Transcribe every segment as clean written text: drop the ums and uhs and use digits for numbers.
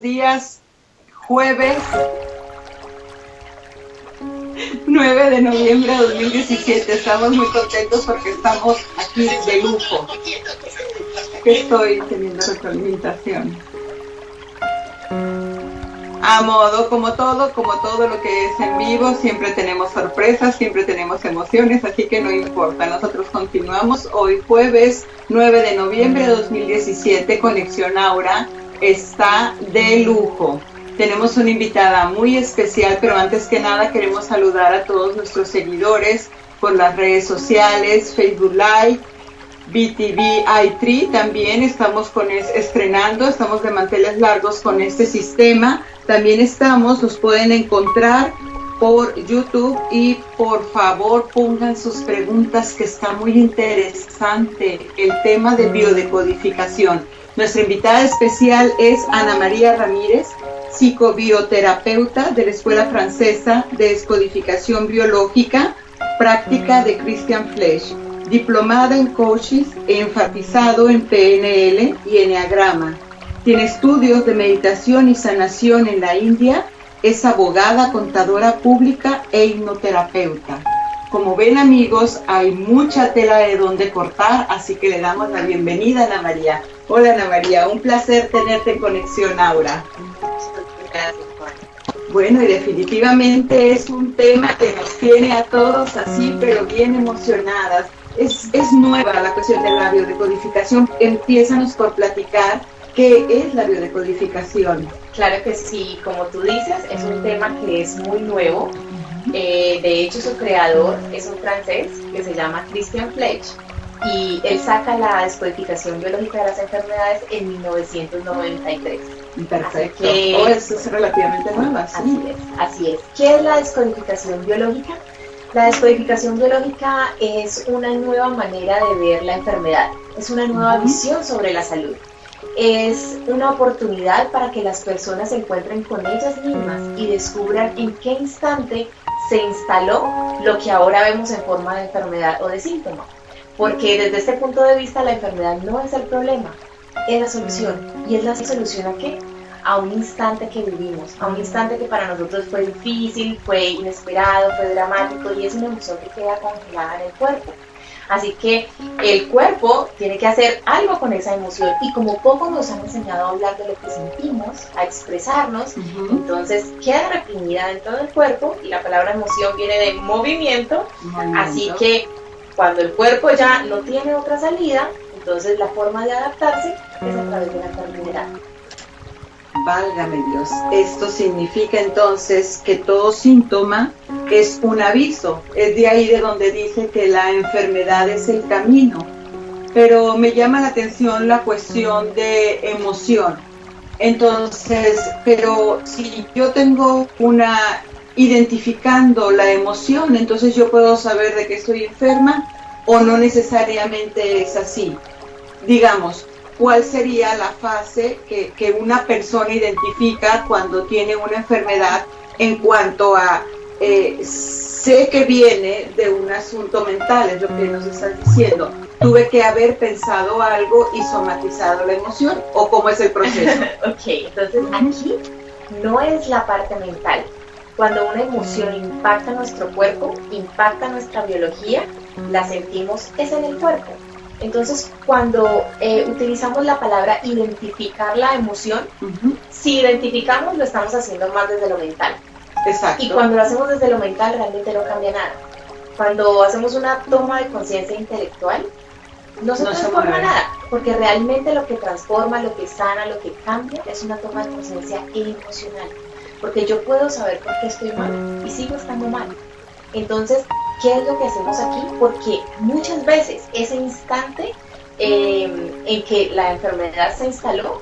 Días, jueves 9 de noviembre de 2017. Estamos muy contentos porque estamos aquí de lujo. Estoy teniendo retroalimentación. A modo, como todo lo que es en vivo, siempre tenemos sorpresas, siempre tenemos emociones, así que no importa. Nosotros continuamos hoy jueves 9 de noviembre de 2017. Conexión Aura está de lujo. Tenemos una invitada muy especial, pero antes que nada queremos saludar a todos nuestros seguidores por las redes sociales, Facebook Live, BTV i3. También estamos estrenando, estamos de manteles largos con este sistema. También nos pueden encontrar por YouTube y por favor pongan sus preguntas, que está muy interesante el tema de biodecodificación. Nuestra invitada especial es Ana María Ramírez, psicobioterapeuta de la Escuela Francesa de Descodificación Biológica, práctica de Christian Flesch, diplomada en coaching e enfatizado en PNL y Enneagrama. Tiene estudios de meditación y sanación en la India, es abogada, contadora pública e hipnoterapeuta. Como ven, amigos, hay mucha tela de donde cortar, así que le damos la bienvenida a Ana María. Hola Ana María, un placer tenerte en Conexión Aura. Gracias, Juan. Bueno, y definitivamente es un tema que nos tiene a todos así, pero bien emocionadas. Es nueva la cuestión de la biodecodificación. Empiézanos por platicar qué es la biodecodificación. Claro que sí, como tú dices, es un tema que es muy nuevo. De hecho, su creador es un francés que se llama Christian Flesch y él saca la descodificación biológica de las enfermedades en 1993. Perfecto. Eso es relativamente nueva. ¿Sí? Así es. ¿Qué es la descodificación biológica? La descodificación biológica es una nueva manera de ver la enfermedad, es una nueva visión sobre la salud. Es una oportunidad para que las personas se encuentren con ellas mismas y descubran en qué instante se instaló lo que ahora vemos en forma de enfermedad o de síntoma. Porque desde este punto de vista la enfermedad no es el problema, es la solución. ¿Y es la solución a qué? A un instante que vivimos, a un instante que para nosotros fue difícil, fue inesperado, fue dramático y es una emoción que queda congelada en el cuerpo. Así que el cuerpo tiene que hacer algo con esa emoción y como poco nos han enseñado a hablar de lo que sentimos, a expresarnos, entonces queda reprimida dentro del cuerpo y la palabra emoción viene de movimiento. Así que cuando el cuerpo ya no tiene otra salida, entonces la forma de adaptarse es a través de la enfermedad. Válgame Dios, esto significa entonces que todo síntoma es un aviso, es de ahí de donde dice que la enfermedad es el camino, pero me llama la atención la cuestión de emoción. Entonces, pero si yo tengo identificando la emoción, entonces yo puedo saber de que estoy enferma o no necesariamente es así. Digamos, ¿cuál sería la fase que una persona identifica cuando tiene una enfermedad en cuanto a sé que viene de un asunto mental, es lo que nos estás diciendo? ¿Tuve que haber pensado algo y somatizado la emoción o cómo es el proceso? Ok, entonces aquí no es la parte mental. Cuando una emoción impacta nuestro cuerpo, impacta nuestra biología, la sentimos es en el cuerpo. Entonces, cuando utilizamos la palabra identificar la emoción, si identificamos lo estamos haciendo más desde lo mental. Exacto. Y cuando lo hacemos desde lo mental realmente no cambia nada. Cuando hacemos una toma de conciencia intelectual, no se transforma nada, porque realmente lo que transforma, lo que sana, lo que cambia es una toma de conciencia emocional. Porque yo puedo saber por qué estoy mal y sigo estando mal. Entonces, ¿qué es lo que hacemos aquí? Porque muchas veces ese instante en que la enfermedad se instaló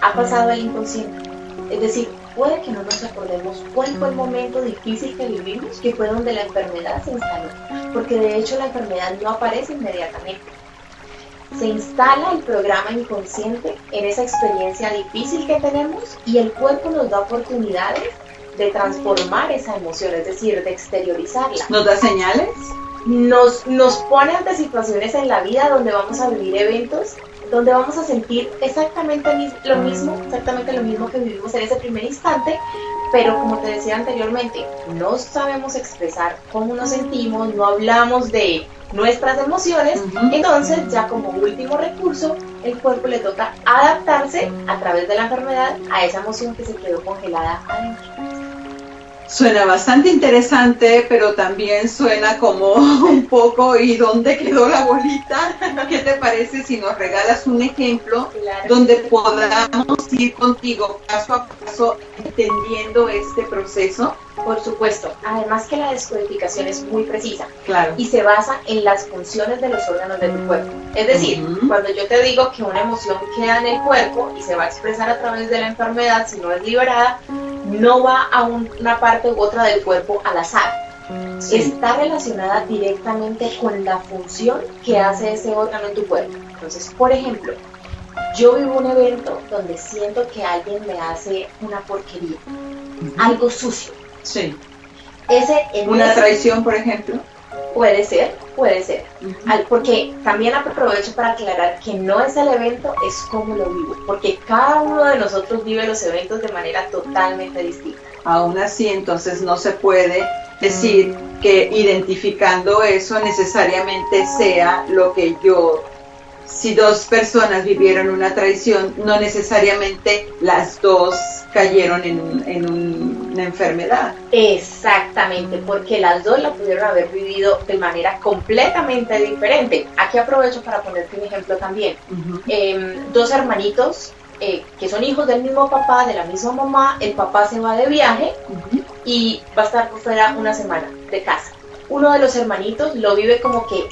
ha pasado al inconsciente. Es decir, puede que no nos acordemos cuál fue el momento difícil que vivimos, que fue donde la enfermedad se instaló. Porque de hecho la enfermedad no aparece inmediatamente. Se instala el programa inconsciente en esa experiencia difícil que tenemos y el cuerpo nos da oportunidades de transformar esa emoción, es decir, de exteriorizarla. ¿Nos da señales? Nos pone ante situaciones en la vida donde vamos a vivir eventos donde vamos a sentir exactamente lo mismo que vivimos en ese primer instante, pero como te decía anteriormente, no sabemos expresar cómo nos sentimos, no hablamos de nuestras emociones, entonces ya como último recurso, el cuerpo le toca adaptarse a través de la enfermedad a esa emoción que se quedó congelada adentro. Suena bastante interesante, pero también suena como un poco, ¿y dónde quedó la bolita? ¿Qué te parece si nos regalas un ejemplo donde podamos ir contigo paso a paso entendiendo este proceso? Por supuesto, además que la descodificación es muy precisa, claro, y se basa en las funciones de los órganos de tu cuerpo. Es decir, cuando yo te digo que una emoción queda en el cuerpo y se va a expresar a través de la enfermedad, si no es liberada, no va a una parte u otra del cuerpo al azar. Sí. Está relacionada directamente con la función que hace ese órgano en tu cuerpo. Entonces, por ejemplo, yo vivo un evento donde siento que alguien me hace una porquería, algo sucio. Sí. ¿Una traición, por ejemplo? Puede ser. Porque también aprovecho para aclarar que no es el evento, es cómo lo vivo, porque cada uno de nosotros vive los eventos de manera totalmente distinta. Aún así, entonces no se puede decir que identificando eso necesariamente sea lo que yo... Si dos personas vivieron una traición, no necesariamente las dos cayeron en una enfermedad. Exactamente, porque las dos la pudieron haber vivido de manera completamente diferente. Aquí aprovecho para ponerte un ejemplo también. Dos hermanitos que son hijos del mismo papá, de la misma mamá, el papá se va de viaje y va a estar por fuera una semana de casa. Uno de los hermanitos lo vive como que,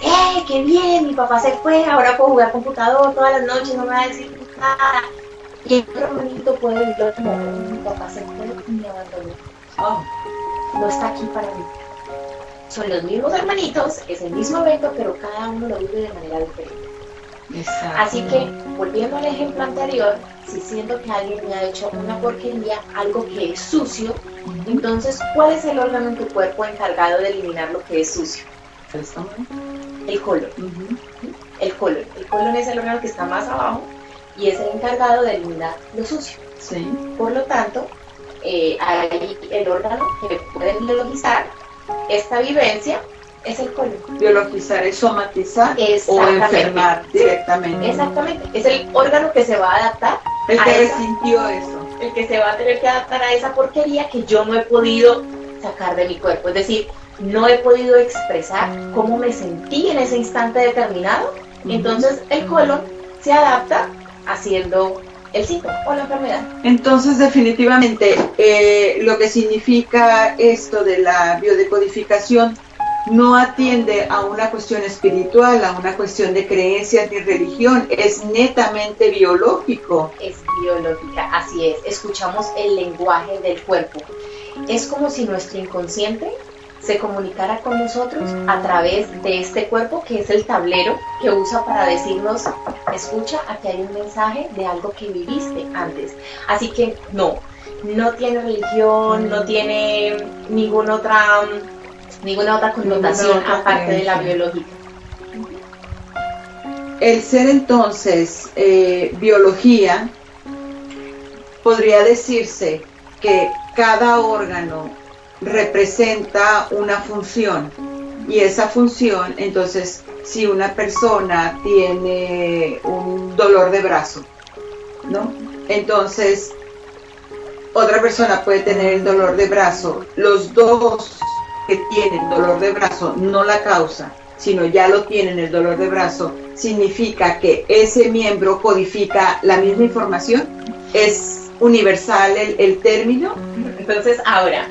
qué bien, mi papá se fue, ahora puedo jugar computador todas las noches, no me va a decir nada. Y el otro hermanito puede vivirlo como, mi papá se fue y me abandonó. No está aquí para mí. Son los mismos hermanitos, es el mismo evento, pero cada uno lo vive de manera diferente. Exacto. Así que, volviendo al ejemplo anterior, si siento que alguien me ha hecho una porquería, algo que es sucio, entonces, ¿cuál es el órgano en tu cuerpo encargado de eliminar lo que es sucio? El colon. El colon es el órgano que está más abajo y es el encargado de eliminar lo sucio. Sí. Por lo tanto, ahí el órgano que puede biologizar esta vivencia es el colon. Biologizar es somatizar o enfermar directamente. Exactamente, es el órgano que se va a adaptar. El que resintió eso. El que se va a tener que adaptar a esa porquería que yo no he podido sacar de mi cuerpo. Es decir, no he podido expresar cómo me sentí en ese instante determinado. Entonces el colon se adapta haciendo el síntoma o la enfermedad. Entonces, definitivamente, lo que significa esto de la biodecodificación no atiende a una cuestión espiritual, a una cuestión de creencias ni religión, es netamente biológico. Es biológica, así es. Escuchamos el lenguaje del cuerpo. Es como si nuestro inconsciente se comunicara con nosotros a través de este cuerpo que es el tablero que usa para decirnos, escucha, aquí hay un mensaje de algo que viviste antes. Así que no tiene religión, no tiene ninguna otra connotación aparte de la biológica. El ser entonces biología, podría decirse que cada órgano representa una función y esa función, entonces, si una persona tiene un dolor de brazo, ¿no? Entonces, otra persona puede tener el dolor de brazo, los dos que tienen dolor de brazo, no la causa, sino ya lo tienen el dolor de brazo, significa que ese miembro codifica la misma información, es universal el término. Entonces ahora,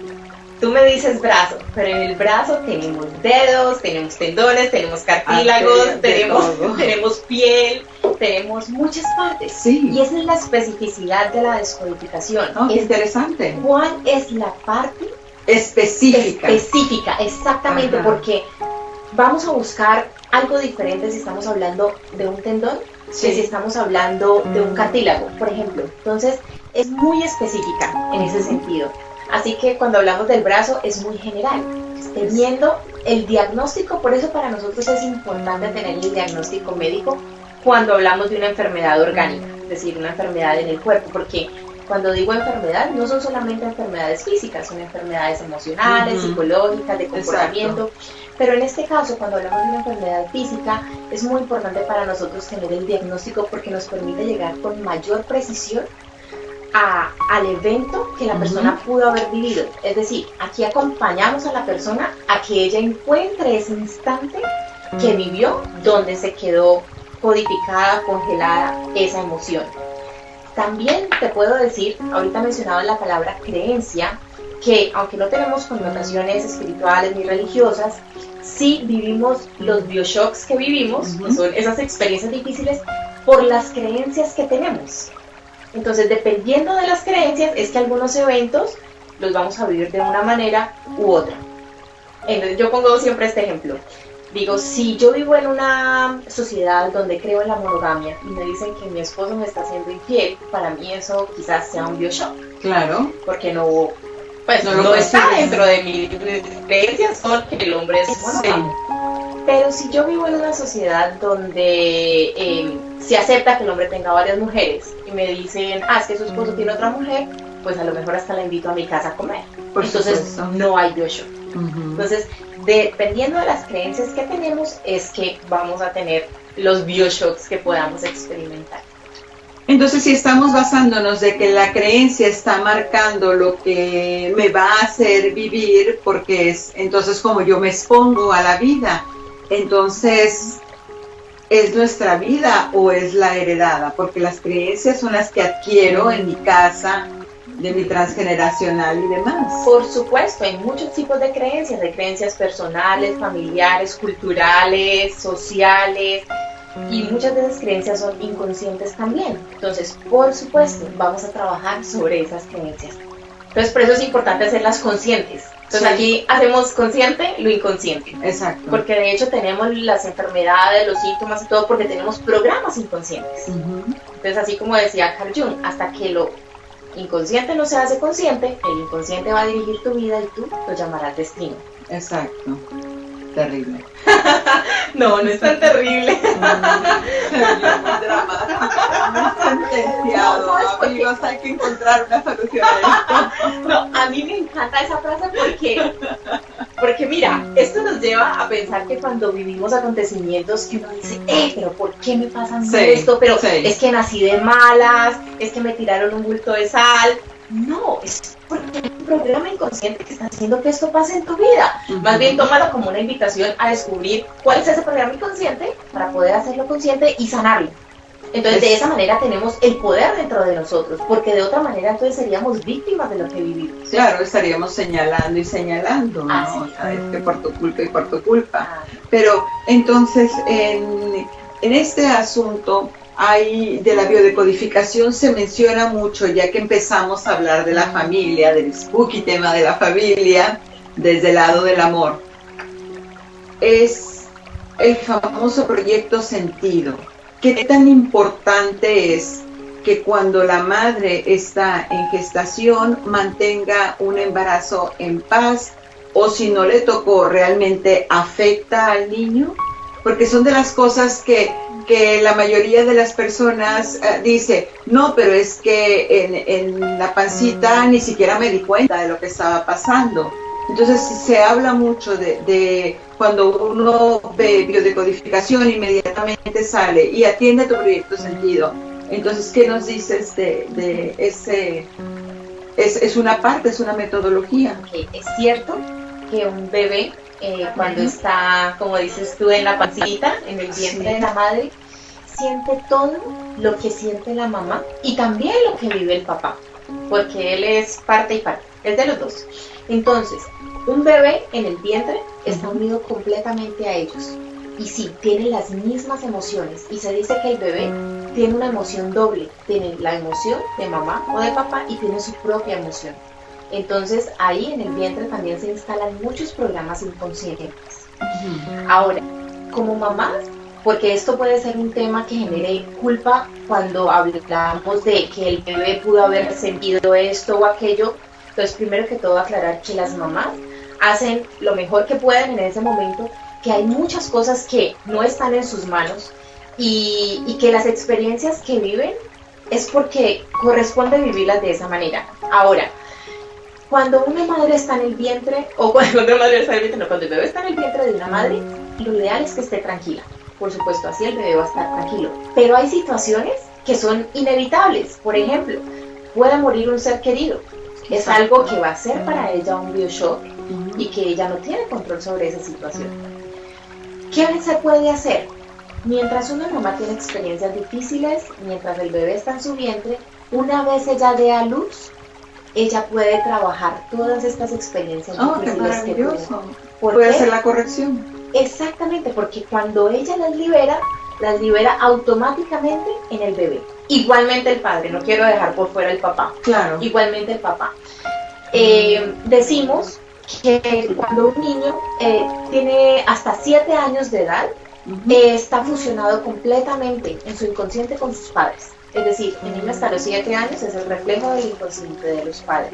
tú me dices brazo, pero en el brazo tenemos dedos, tenemos tendones, tenemos cartílagos, tenemos piel, tenemos muchas partes. Sí. Y esa es la especificidad de la descodificación. Oh, es interesante. ¿Cuál es la parte específica, exactamente? Ajá. Porque vamos a buscar algo diferente si estamos hablando de un tendón, sí, que si estamos hablando de un cartílago, por ejemplo. Entonces, es muy específica en ese sentido. Así que cuando hablamos del brazo es muy general, teniendo el diagnóstico. Por eso para nosotros es importante tener el diagnóstico médico cuando hablamos de una enfermedad orgánica, es decir, una enfermedad en el cuerpo, porque cuando digo enfermedad, no son solamente enfermedades físicas, son enfermedades emocionales, psicológicas, de comportamiento. Exacto. Pero en este caso, cuando hablamos de una enfermedad física, es muy importante para nosotros tener el diagnóstico porque nos permite llegar con mayor precisión al evento que la persona pudo haber vivido. Es decir, aquí acompañamos a la persona a que ella encuentre ese instante que vivió, donde se quedó codificada, congelada esa emoción. También te puedo decir, ahorita mencionaba la palabra creencia, que aunque no tenemos connotaciones espirituales ni religiosas, sí vivimos los bioshocks que vivimos, que son esas experiencias difíciles, por las creencias que tenemos. Entonces, dependiendo de las creencias, es que algunos eventos los vamos a vivir de una manera u otra. Entonces, yo pongo siempre este ejemplo. Digo, si yo vivo en una sociedad donde creo en la monogamia y me dicen que mi esposo me está haciendo infiel, para mí eso quizás sea un bioshock. Claro. Porque no está dentro de mis creencias, porque el hombre es monógamo. Pero si yo vivo en una sociedad donde se acepta que el hombre tenga varias mujeres y me dicen, es que su esposo tiene otra mujer, pues a lo mejor hasta la invito a mi casa a comer. Entonces no hay bioshock. Entonces, dependiendo de las creencias que tenemos, es que vamos a tener los bioshocks que podamos experimentar. Entonces, si estamos basándonos de que la creencia está marcando lo que me va a hacer vivir, porque es entonces como yo me expongo a la vida, entonces, ¿es nuestra vida o es la heredada? Porque las creencias son las que adquiero en mi casa, de mi transgeneracional y demás. Por supuesto, hay muchos tipos de creencias personales, familiares, culturales, sociales, y muchas de esas creencias son inconscientes también. Entonces, por supuesto, vamos a trabajar sobre esas creencias. Entonces, por eso es importante hacerlas conscientes. Entonces, aquí hacemos consciente lo inconsciente. Exacto. Porque de hecho tenemos las enfermedades, los síntomas y todo, porque tenemos programas inconscientes. Entonces, así como decía Carl Jung, hasta que lo inconsciente no se hace consciente, el inconsciente va a dirigir tu vida y tú lo llamarás destino. Exacto. Terrible. No es tan terrible. Sentenciado. Amigos, hay que encontrar una solución a esto. No, a mí me encanta esa frase porque mira, esto nos lleva a pensar que cuando vivimos acontecimientos que uno dice, pero ¿por qué me pasa esto? Pero es que nací de malas, es que me tiraron un bulto de sal. No, es porque hay un programa inconsciente que está haciendo que esto pase en tu vida. Más bien tómalo como una invitación a descubrir cuál es ese programa inconsciente para poder hacerlo consciente y sanarlo. Entonces, de esa manera tenemos el poder dentro de nosotros, porque de otra manera entonces seríamos víctimas de lo que vivimos. Claro, estaríamos señalando y señalando, ¿no? O sea, es que por tu culpa y por tu culpa. Pero entonces, en este asunto de la biodecodificación se menciona mucho, ya que empezamos a hablar de la familia, del spooky tema de la familia, desde el lado del amor. Es el famoso proyecto sentido. ¿Qué tan importante es que cuando la madre está en gestación mantenga un embarazo en paz, o si no le tocó, realmente afecta al niño? Porque son de las cosas que la mayoría de las personas dice, no, pero es que en la pancita ni siquiera me di cuenta de lo que estaba pasando. Entonces se habla mucho de cuando uno ve biodecodificación, inmediatamente sale y atiende tu proyecto sentido. Entonces, ¿qué nos dices de ese? Es una parte, es una metodología. Okay. Es cierto que un bebé, cuando está, como dices tú, en la pancita, en el vientre de la madre, siente todo lo que siente la mamá y también lo que vive el papá, porque él es parte y parte, es de los dos. Entonces, un bebé en el vientre está unido completamente a ellos. Y sí, tiene las mismas emociones. Y se dice que el bebé tiene una emoción doble. Tiene la emoción de mamá o de papá y tiene su propia emoción. Entonces, ahí en el vientre también se instalan muchos programas inconscientes. Ahora, como mamás, porque esto puede ser un tema que genere culpa cuando hablamos de que el bebé pudo haber sentido esto o aquello. Entonces, primero que todo, aclarar que las mamás hacen lo mejor que pueden en ese momento, que hay muchas cosas que no están en sus manos. y que las experiencias que viven es porque corresponde vivirlas de esa manera. Ahora, cuando una madre está en el vientre, o cuando una madre está en el vientre, no, cuando el bebé está en el vientre de una madre, lo ideal es que esté tranquila. Por supuesto, así el bebé va a estar tranquilo. Pero hay situaciones que son inevitables. Por ejemplo, puede morir un ser querido. Es algo que va a ser para ella un bioshock y que ella no tiene control sobre esa situación. ¿Qué se puede hacer? Mientras una mamá tiene experiencias difíciles, mientras el bebé está en su vientre, una vez ella dé a luz, ella puede trabajar todas estas experiencias difíciles. ¡Qué maravilloso! Puede hacer la corrección. Exactamente, porque cuando ella las libera automáticamente en el bebé. Igualmente el padre, no quiero dejar por fuera el papá. Claro. Igualmente el papá. Decimos que cuando un niño tiene hasta 7 años de edad, está fusionado completamente en su inconsciente con sus padres. Es decir, el niño hasta los 7 años es el reflejo del inconsciente de los padres.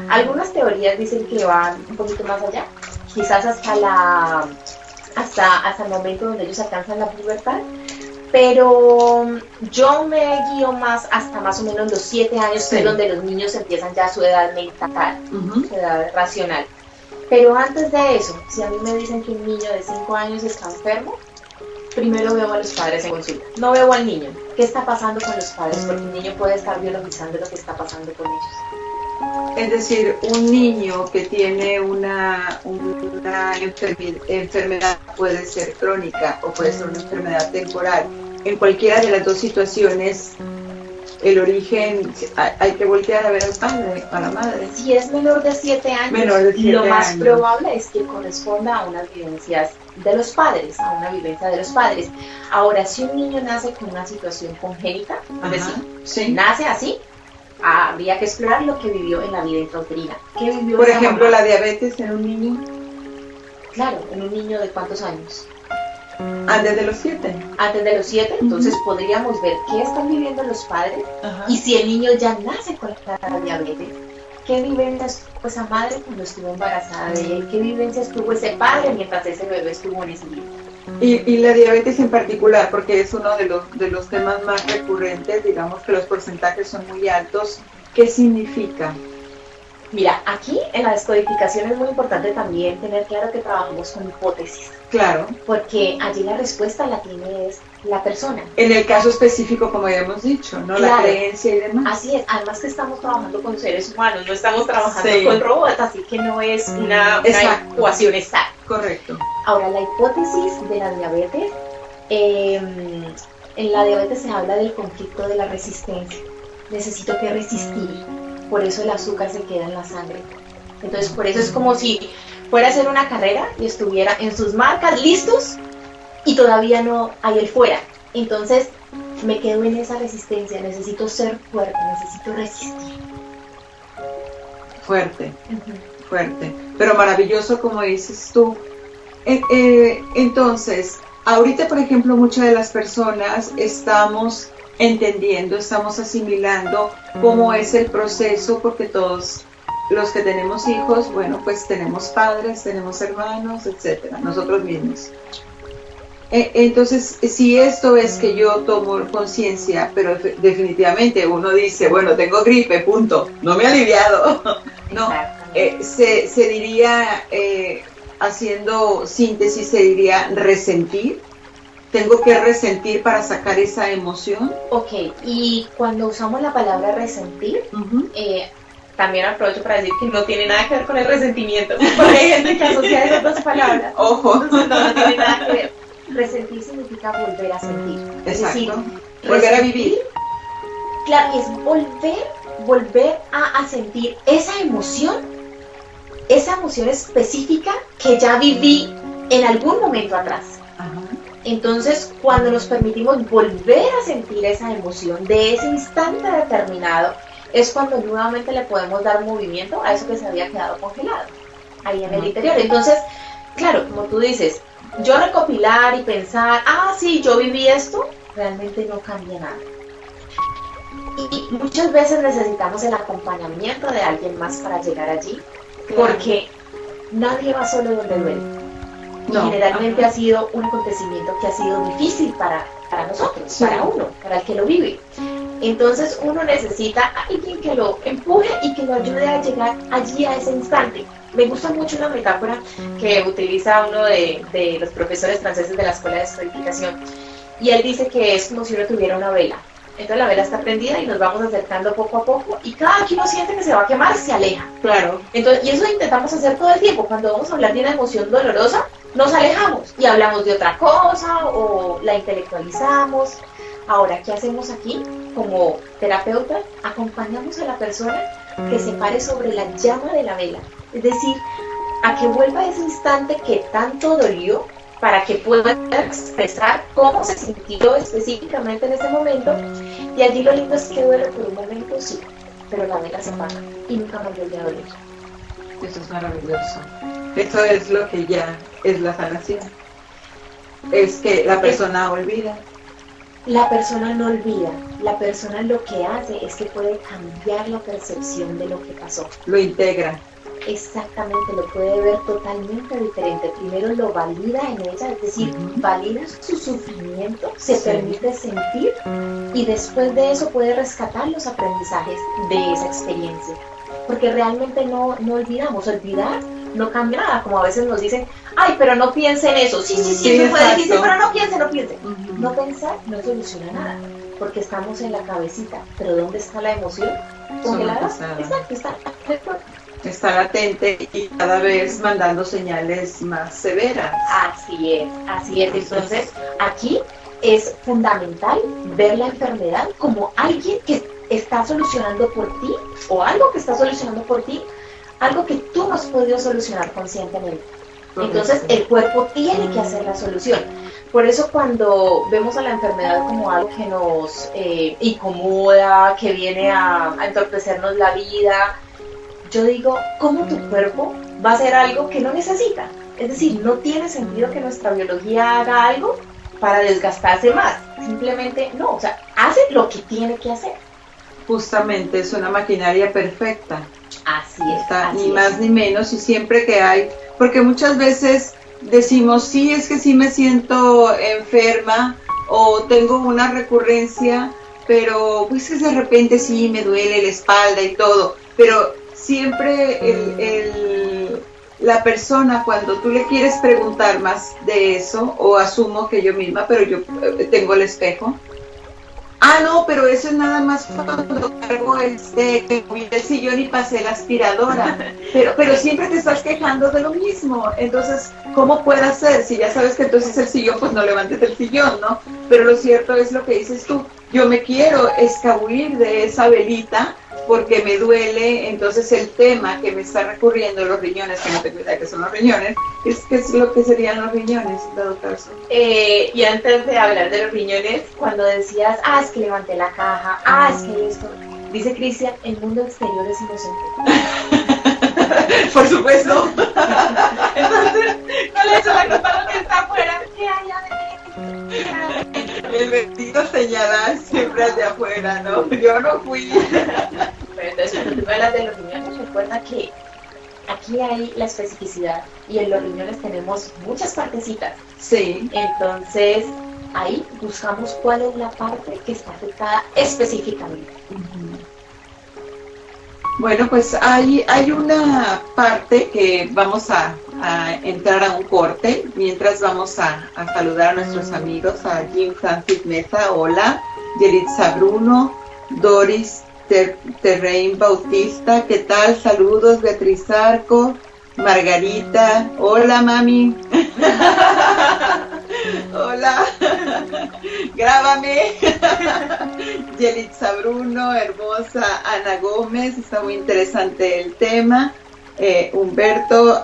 Algunas teorías dicen que van un poquito más allá, quizás hasta el momento donde ellos alcanzan la pubertad, pero yo me guío más hasta más o menos los 7 años, que es donde los niños empiezan ya su edad mental, su edad racional. Pero antes de eso, si a mí me dicen que un niño de 5 años está enfermo, primero veo a los padres en consulta. No veo al niño. ¿Qué está pasando con los padres? Porque un niño puede estar biologizando lo que está pasando con ellos. Es decir, un niño que tiene una enfermedad puede ser crónica o puede ser una enfermedad temporal. En cualquiera de las dos situaciones, el origen, hay que voltear a ver al padre, a la madre. Si es menor de 7 años, lo más probable es que corresponda a unas vivencias de los padres, a una vivencia de los padres. Ahora, si un niño nace con una situación congénita, es decir, nace así, habría que explorar lo que vivió en la vida intrauterina. ¿Qué vivió por ejemplo, mamá? La diabetes en un niño. Claro, en un niño de ¿cuántos años? Antes de los 7. Antes de los 7, entonces podríamos ver qué están viviendo los padres y si el niño ya nace con la diabetes, qué vivencias tuvo esa madre cuando estuvo embarazada de él, qué vivencias tuvo ese padre mientras ese bebé estuvo en ese vientre. Y la diabetes en particular, porque es uno de los temas más recurrentes, digamos que los porcentajes son muy altos. ¿Qué significa? Mira, aquí en la descodificación es muy importante también tener claro que trabajamos con hipótesis. Claro. Porque allí la respuesta la tiene la persona. En el caso específico, como ya hemos dicho, ¿no? Claro. La creencia y demás. Así es, además que estamos trabajando con seres humanos, no estamos trabajando con robots, así que no es una ecuación exacta. Correcto. Ahora, la hipótesis de la diabetes, en la diabetes se habla del conflicto de la resistencia. Necesito que resistir. Por eso el azúcar se queda en la sangre. Entonces, por eso es como si fuera a hacer una carrera y estuviera en sus marcas listos y todavía no hay el fuera. Entonces, me quedo en esa resistencia. Necesito ser fuerte, necesito resistir. Fuerte, fuerte. Pero maravilloso, como dices tú. Entonces, ahorita, por ejemplo, muchas de las personas estamos entendiendo, estamos asimilando cómo es el proceso, porque todos los que tenemos hijos, bueno, pues tenemos padres, tenemos hermanos, etcétera, nosotros mismos. Entonces, si esto es que yo tomo conciencia, pero definitivamente uno dice, bueno, tengo gripe, punto, no me he aliviado, no, se diría, haciendo síntesis, se diría resentir. ¿Tengo que resentir para sacar esa emoción? Ok, y cuando usamos la palabra resentir, también aprovecho para decir que no tiene nada que ver con el resentimiento, porque hay gente que asocia esas dos palabras. Ojo. Entonces, no tiene nada que ver. Resentir significa volver a sentir. Exacto. Es decir, volver a vivir. Claro, es volver a sentir esa emoción específica que ya viví en algún momento atrás. Entonces, cuando nos permitimos volver a sentir esa emoción de ese instante determinado, es cuando nuevamente le podemos dar movimiento a eso que se había quedado congelado ahí en el interior. Entonces, claro, como tú dices, yo recopilar y pensar, sí, yo viví esto, realmente no cambia nada. Y muchas veces necesitamos el acompañamiento de alguien más para llegar allí, porque nadie va solo donde duele. Y generalmente ha sido un acontecimiento que ha sido difícil para nosotros, para uno, para el que lo vive. Entonces uno necesita a alguien que lo empuje y que lo ayude a llegar allí a ese instante. Me gusta mucho una metáfora que utiliza uno de los profesores franceses de la Escuela de Descodificación, y él dice que es como si uno tuviera una vela. Entonces la vela está prendida y nos vamos acercando poco a poco, y cada que uno siente que se va a quemar, se aleja. Claro. Entonces, y eso intentamos hacer todo el tiempo. Cuando vamos a hablar de una emoción dolorosa, nos alejamos y hablamos de otra cosa o la intelectualizamos. Ahora, ¿qué hacemos aquí? Como terapeuta, acompañamos a la persona que se pare sobre la llama de la vela. Es decir, a que vuelva a ese instante que tanto dolió, para que pueda expresar cómo se sintió específicamente en ese momento. Y allí lo lindo es que duele por un momento, sí, pero la vela se apaga y nunca más vuelve a doler. Eso es maravilloso. Eso es lo que ya es la sanación. Es que la persona olvida. La persona no olvida, la persona lo que hace es que puede cambiar la percepción de lo que pasó. Lo integra. Exactamente, lo puede ver totalmente diferente. Primero lo valida en ella, es decir, valida su sufrimiento, se permite sentir, y después de eso puede rescatar los aprendizajes de esa experiencia. Porque realmente no olvidamos. Olvidar no cambia nada, como a veces nos dicen, ay, pero no piense en eso. Sí, eso fue difícil, pero no piense. No pensar no soluciona nada, porque estamos en la cabecita, pero ¿dónde está la emoción? Congelada. Está latente y cada vez mandando señales más severas. Así es. Entonces, aquí es fundamental ver la enfermedad como alguien que está solucionando por ti, o algo que está solucionando por ti, algo que tú no has podido solucionar conscientemente. Entonces, el cuerpo tiene que hacer la solución. Por eso cuando vemos a la enfermedad como algo que nos incomoda, que viene a entorpecernos la vida, yo digo, ¿cómo tu cuerpo va a hacer algo que no necesita? Es decir, no tiene sentido que nuestra biología haga algo para desgastarse más. Simplemente no, o sea, hace lo que tiene que hacer. Justamente, es una maquinaria perfecta. Así es. Ni más ni menos, y siempre que hay, porque muchas veces decimos, sí, es que sí me siento enferma o tengo una recurrencia, pero pues que de repente sí me duele la espalda y todo, pero siempre la persona, cuando tú le quieres preguntar más de eso, o asumo que yo misma, pero yo tengo el espejo, no, pero eso es nada más cuando cargo el sillón y pasé la aspiradora, pero siempre te estás quejando de lo mismo. Entonces, ¿cómo puede hacer? Si ya sabes que entonces el sillón, pues no levantes el sillón, ¿no? Pero lo cierto es lo que dices tú, yo me quiero escabullir de esa velita porque me duele. Entonces el tema que me está recurriendo, los riñones, que no tengo idea que son los riñones, ¿qué es lo que serían los riñones, doctor? Y antes de hablar de los riñones, cuando decías, es que levanté la caja, es que esto, dice Cristian, el mundo exterior es inocente. Por supuesto. Entonces, no le echo la culpa a lo que está afuera. ¿Qué hay adentro? El vestido señala siempre al de afuera, ¿no? Yo no fui. Pero entonces, cuando tú hablas de los riñones, recuerda que aquí hay la especificidad, y en los riñones tenemos muchas partecitas. Sí. Entonces, ahí buscamos cuál es la parte que está afectada específicamente. Bueno, pues hay una parte que vamos a entrar a un corte, mientras vamos a saludar a nuestros amigos, a Jim Francis Meza, hola, Yelitza Bruno, Doris Terrein Bautista, ¿qué tal? Saludos, Beatriz Arco, Margarita, hola mami. Hola, grábame. Yelitza Bruno, hermosa Ana Gómez, está muy interesante el tema. Humberto,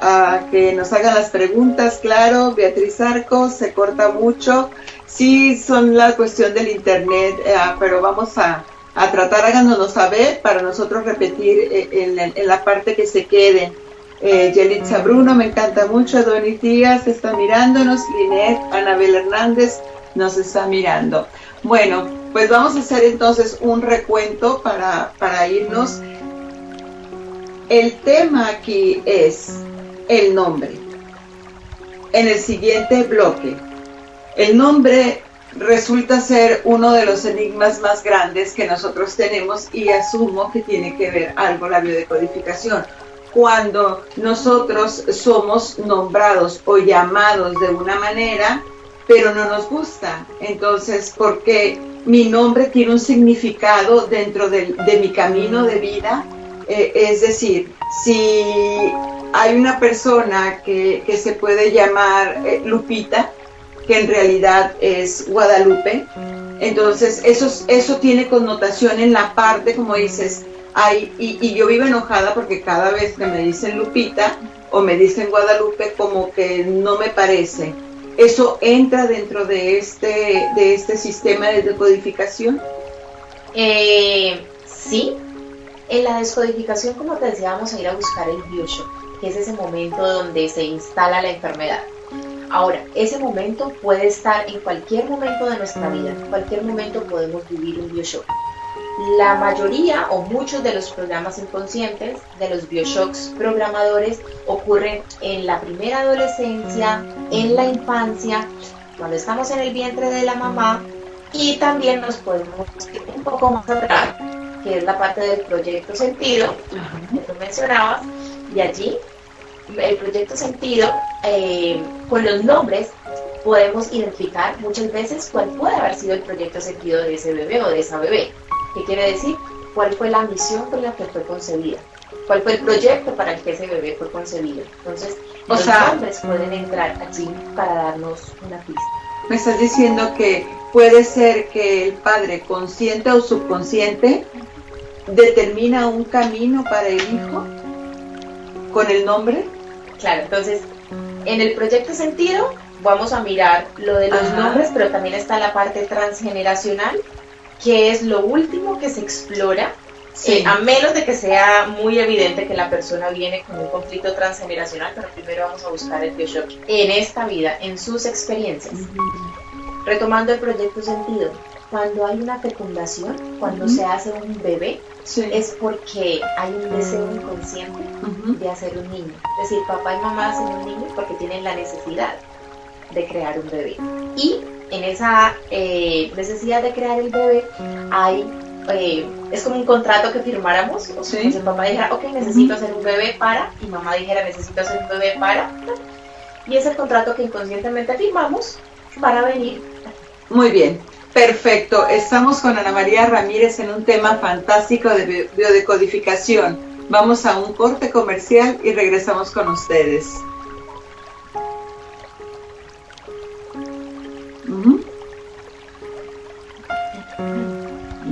que nos hagan las preguntas, claro. Beatriz Arco, se corta mucho. Sí, son la cuestión del internet, pero vamos a tratar, háganos saber para nosotros repetir en la parte que se queden. Yelitza Bruno, me encanta mucho. Donis Díaz está mirándonos. Linet, Anabel Hernández nos está mirando. Bueno, pues vamos a hacer entonces un recuento para irnos. El tema aquí es el nombre. En el siguiente bloque, el nombre resulta ser uno de los enigmas más grandes que nosotros tenemos, y asumo que tiene que ver algo la biodecodificación. Cuando nosotros somos nombrados o llamados de una manera, pero no nos gusta, entonces, porque mi nombre tiene un significado dentro de mi camino de vida, es decir, si hay una persona que se puede llamar Lupita, que en realidad es Guadalupe, entonces eso tiene connotación en la parte, como dices, y yo vivo enojada porque cada vez que me dicen Lupita o me dicen Guadalupe, como que no me parece. ¿Eso entra dentro de este sistema de decodificación? Sí. En la descodificación, como te decía, vamos a ir a buscar el bioshock, que es ese momento donde se instala la enfermedad. Ahora, ese momento puede estar en cualquier momento de nuestra vida, en cualquier momento podemos vivir un bioshock. La mayoría o muchos de los programas inconscientes, de los bioshocks programadores, ocurren en la primera adolescencia, en la infancia, cuando estamos en el vientre de la mamá, y también nos podemos ir un poco más atrás, que es la parte del proyecto sentido, que tú mencionabas, y allí el proyecto sentido, con los nombres podemos identificar muchas veces cuál puede haber sido el proyecto sentido de ese bebé o de esa bebé. ¿Qué quiere decir? ¿Cuál fue la misión con la que fue concebida? ¿Cuál fue el proyecto para el que ese bebé fue concebido? Entonces, los nombres pueden entrar allí para darnos una pista. Me estás diciendo que puede ser que el padre, consciente o subconsciente, determina un camino para el hijo con el nombre. Claro, entonces, en el proyecto sentido vamos a mirar lo de los nombres, pero también está la parte transgeneracional, que es lo último que se explora, a menos de que sea muy evidente que la persona viene con un conflicto transgeneracional, pero primero vamos a buscar el bioshock en esta vida, en sus experiencias. Retomando el proyecto sentido, cuando hay una fecundación, cuando se hace un bebé, es porque hay un deseo inconsciente de hacer un niño. Es decir, papá y mamá hacen un niño porque tienen la necesidad de crear un bebé. Y en esa necesidad de crear el bebé hay, es como un contrato que firmáramos. O sea, si el papá dijera, ok, necesito hacer un bebé para, y mamá dijera, necesito hacer un bebé para, y es el contrato que inconscientemente firmamos para venir. Muy bien, perfecto. Estamos con Ana María Ramírez en un tema fantástico de biodecodificación. Vamos a un corte comercial y regresamos con ustedes.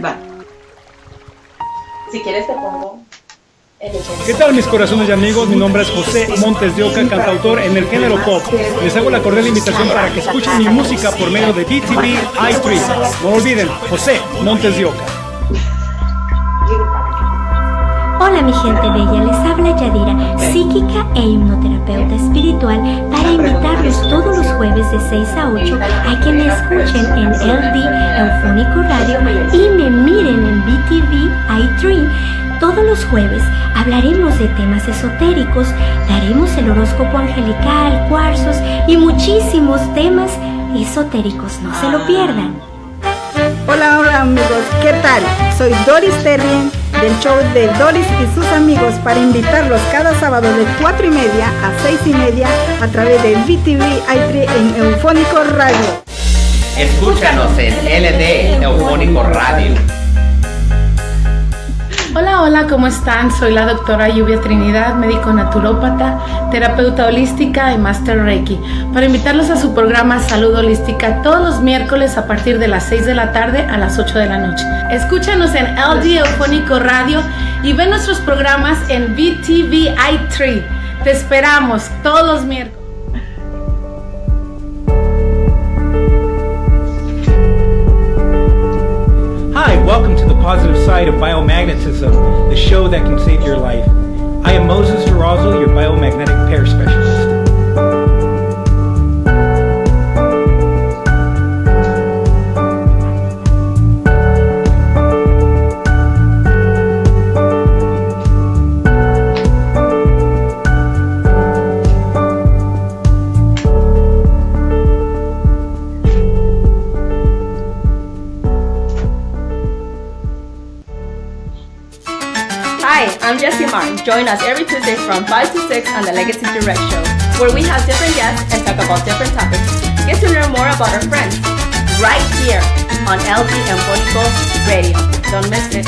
Va. Si quieres te pongo el ejemplo. ¿Qué tal mis corazones y amigos? Mi nombre es José Montes de Oca, cantautor en el género pop. Les hago la cordial invitación para que escuchen mi música por medio de BTV i3. No olviden, José Montes de Oca. Hola mi gente bella, les habla Yadira, psíquica e hipnoterapeuta espiritual, para invitarlos todos los jueves de 6 a 8 a que me escuchen en LD Eufónico Radio y me miren en BTV i3. Todos los jueves hablaremos de temas esotéricos, daremos el horóscopo angelical, cuarzos y muchísimos temas esotéricos, no se lo pierdan. Hola amigos, ¿qué tal? Soy Doris Terrien del show de Doris y sus amigos, para invitarlos cada sábado de 4:30 a 6:30 a través de BTV i3 en Eufónico Radio. Escúchanos en LD Eufónico Radio. Hola, hola, ¿cómo están? Soy la doctora Lluvia Trinidad, médico naturópata, terapeuta holística y Master Reiki, para invitarlos a su programa Salud Holística todos los miércoles a partir de las 6 de la tarde a las 8 de la noche. Escúchanos en LD Eufónico Radio y ven nuestros programas en BTV i3. Te esperamos todos los miércoles. Hi, welcome to the positive side of biomagnetism, the show that can save your life. I am Moses Durazo, your biomagnetic pair specialist. Join us every Tuesday from 5 to 6 on the Legacy Direct Show, where we have different guests and talk about different topics. Get to learn more about our friends right here on LD Eufónico Radio. Don't miss it.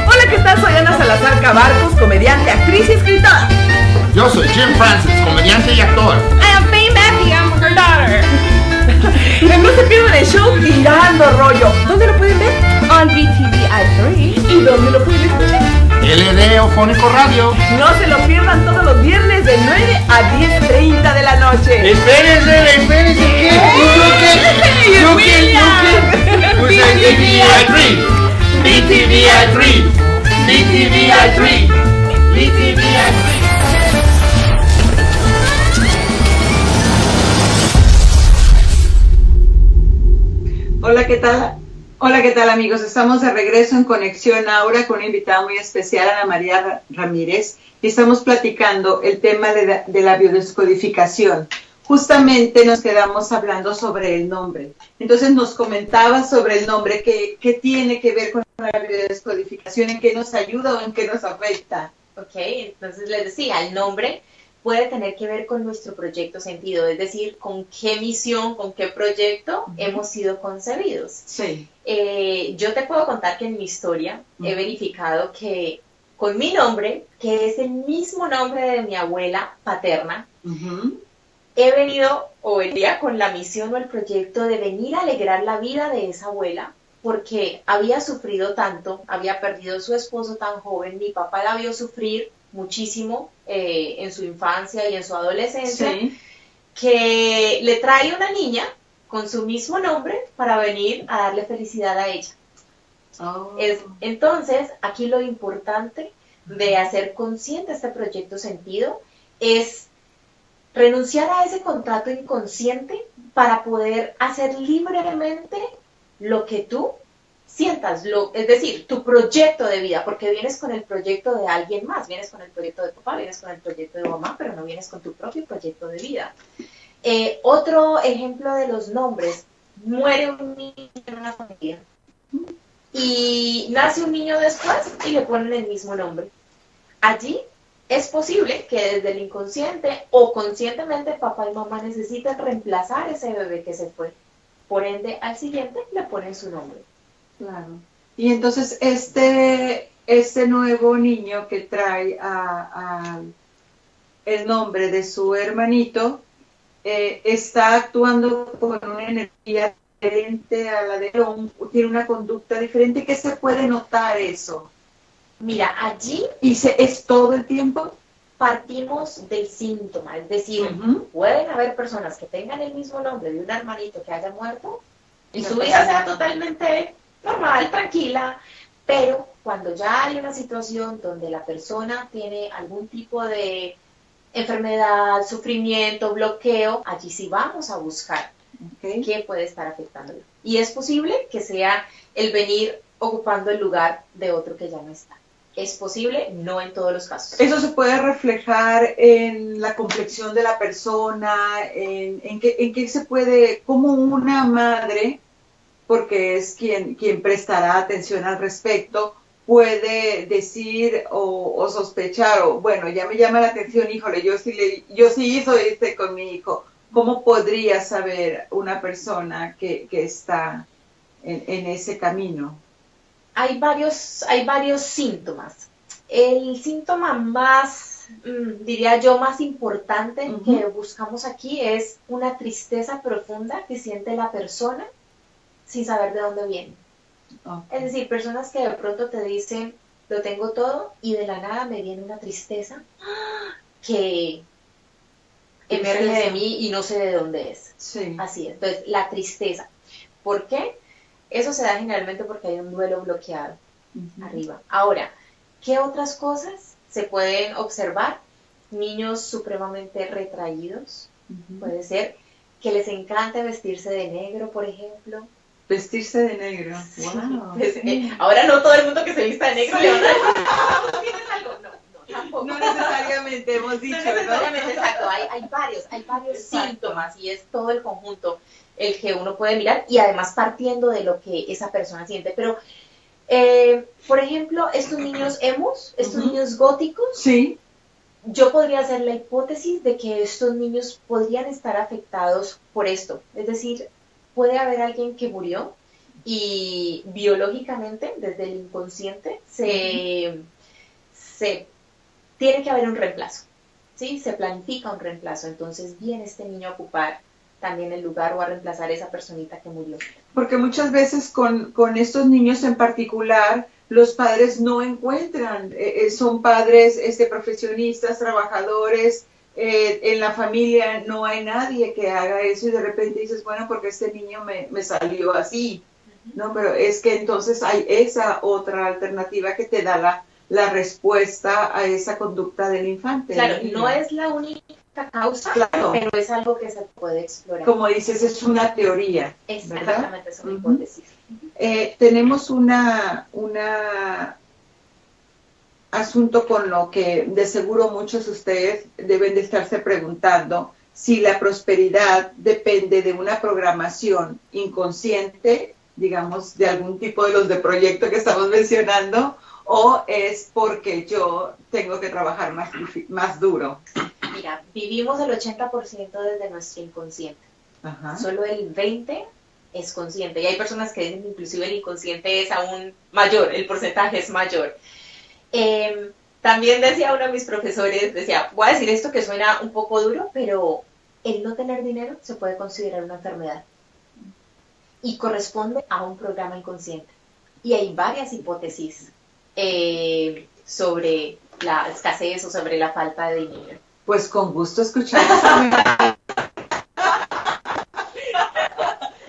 Hola, ¿qué tal? Soy Ana Salazar Cabarcos, comediante, actriz y escritora. Yo soy Jim Francis, comediante y actor. I am Faye Matthew, I'm her daughter. No se pierdan el show Tirando Rollo. ¿Dónde lo pueden ver? On BTVI3. ¿Y dónde lo pueden escuchar? LD Eufónico Radio. No se lo pierdan todos los viernes de 9 a 10:30 de la noche. Espérense, ¿qué? ¿Yo qué? Pues BTVI3. BTVI3. BTVI3. BTVI3. Hola, ¿qué tal? Hola, ¿qué tal, amigos? Estamos de regreso en Conexión Aura con una invitada muy especial, Ana María Ramírez, y estamos platicando el tema de la biodescodificación. Justamente nos quedamos hablando sobre el nombre. Entonces nos comentaba sobre el nombre, ¿qué tiene que ver con la biodescodificación? ¿En qué nos ayuda o en qué nos afecta? Ok, entonces les decía, el nombre puede tener que ver con nuestro proyecto sentido, es decir, con qué misión, con qué proyecto hemos sido concebidos. Sí. Yo te puedo contar que en mi historia he verificado que con mi nombre, que es el mismo nombre de mi abuela paterna, he venido o venía con la misión o el proyecto de venir a alegrar la vida de esa abuela, porque había sufrido tanto, había perdido a su esposo tan joven, mi papá la vio sufrir muchísimo en su infancia y en su adolescencia, sí, que le trae una niña con su mismo nombre para venir a darle felicidad a ella. Entonces, aquí lo importante de hacer consciente este proyecto sentido es renunciar a ese contrato inconsciente para poder hacer libremente lo que tú sientas, es decir, tu proyecto de vida, porque vienes con el proyecto de alguien más, vienes con el proyecto de papá, vienes con el proyecto de mamá, pero no vienes con tu propio proyecto de vida. Otro ejemplo de los nombres: muere un niño en una familia y nace un niño después y le ponen el mismo nombre. Allí es posible que desde el inconsciente o conscientemente papá y mamá necesiten reemplazar ese bebé que se fue. Por ende, al siguiente le ponen su nombre. Claro. Y entonces este nuevo niño que trae el nombre de su hermanito está actuando con una energía diferente a la de él, o tiene una conducta diferente. ¿Qué se puede notar eso? Mira, allí ¿es todo el tiempo? Partimos del síntoma, es decir, pueden haber personas que tengan el mismo nombre de un hermanito que haya muerto y su vida sea totalmente normal, tranquila, pero cuando ya hay una situación donde la persona tiene algún tipo de enfermedad, sufrimiento, bloqueo, allí sí vamos a buscar qué puede estar afectándolo. Y es posible que sea el venir ocupando el lugar de otro que ya no está. Es posible, no en todos los casos. ¿Eso se puede reflejar en la complexión de la persona? ¿En qué se puede, como una madre, porque es quien prestará atención al respecto, puede decir o sospechar, o bueno, ya me llama la atención, híjole, yo sí hizo con mi hijo? ¿Cómo podría saber una persona que está en ese camino? Hay varios síntomas. El síntoma más, diría yo, más importante que buscamos aquí es una tristeza profunda que siente la persona sin saber de dónde viene. Es decir, personas que de pronto te dicen, lo tengo todo, y de la nada me viene una tristeza que emerge de mí y no sé de dónde es. Sí. Así es. Entonces, la tristeza. ¿Por qué? Eso se da generalmente porque hay un duelo bloqueado arriba. Ahora, ¿qué otras cosas se pueden observar? Niños supremamente retraídos. Puede ser que les encante vestirse de negro, por ejemplo. Vestirse de negro. Wow. Ahora no todo el mundo que se vista de negro le van a decir, ¿tienes algo? No, tampoco. No necesariamente hemos dicho, No necesariamente, exacto, hay varios síntomas y es todo el conjunto el que uno puede mirar y además partiendo de lo que esa persona siente. Pero, por ejemplo, estos niños emos, estos niños góticos, sí, yo podría hacer la hipótesis de que estos niños podrían estar afectados por esto. Es decir, puede haber alguien que murió y biológicamente, desde el inconsciente, se tiene que haber un reemplazo, ¿sí? Se planifica un reemplazo, entonces viene este niño a ocupar también el lugar o a reemplazar a esa personita que murió. Porque muchas veces con estos niños en particular, los padres no encuentran, son padres profesionistas, trabajadores, en la familia no hay nadie que haga eso y de repente dices, bueno, porque este niño me salió así, ¿no? Pero es que entonces hay esa otra alternativa que te da la respuesta a esa conducta del infante. Claro, no es la única causa, claro, pero es algo que se puede explorar. Como dices, es una teoría. Exactamente, es una hipótesis. Tenemos una asunto con lo que de seguro muchos de ustedes deben de estarse preguntando si la prosperidad depende de una programación inconsciente, digamos, de algún tipo de los de proyecto que estamos mencionando, o es porque yo tengo que trabajar más duro. Mira, vivimos el 80% desde nuestro inconsciente. Ajá. Solo el 20% es consciente. Y hay personas que dicen que inclusive el inconsciente es aún mayor, el porcentaje es mayor. También decía uno de mis profesores, decía, voy a decir esto que suena un poco duro, pero el no tener dinero se puede considerar una enfermedad. Y corresponde a un programa inconsciente. Y hay varias hipótesis sobre la escasez o sobre la falta de dinero. Pues con gusto escuchamos.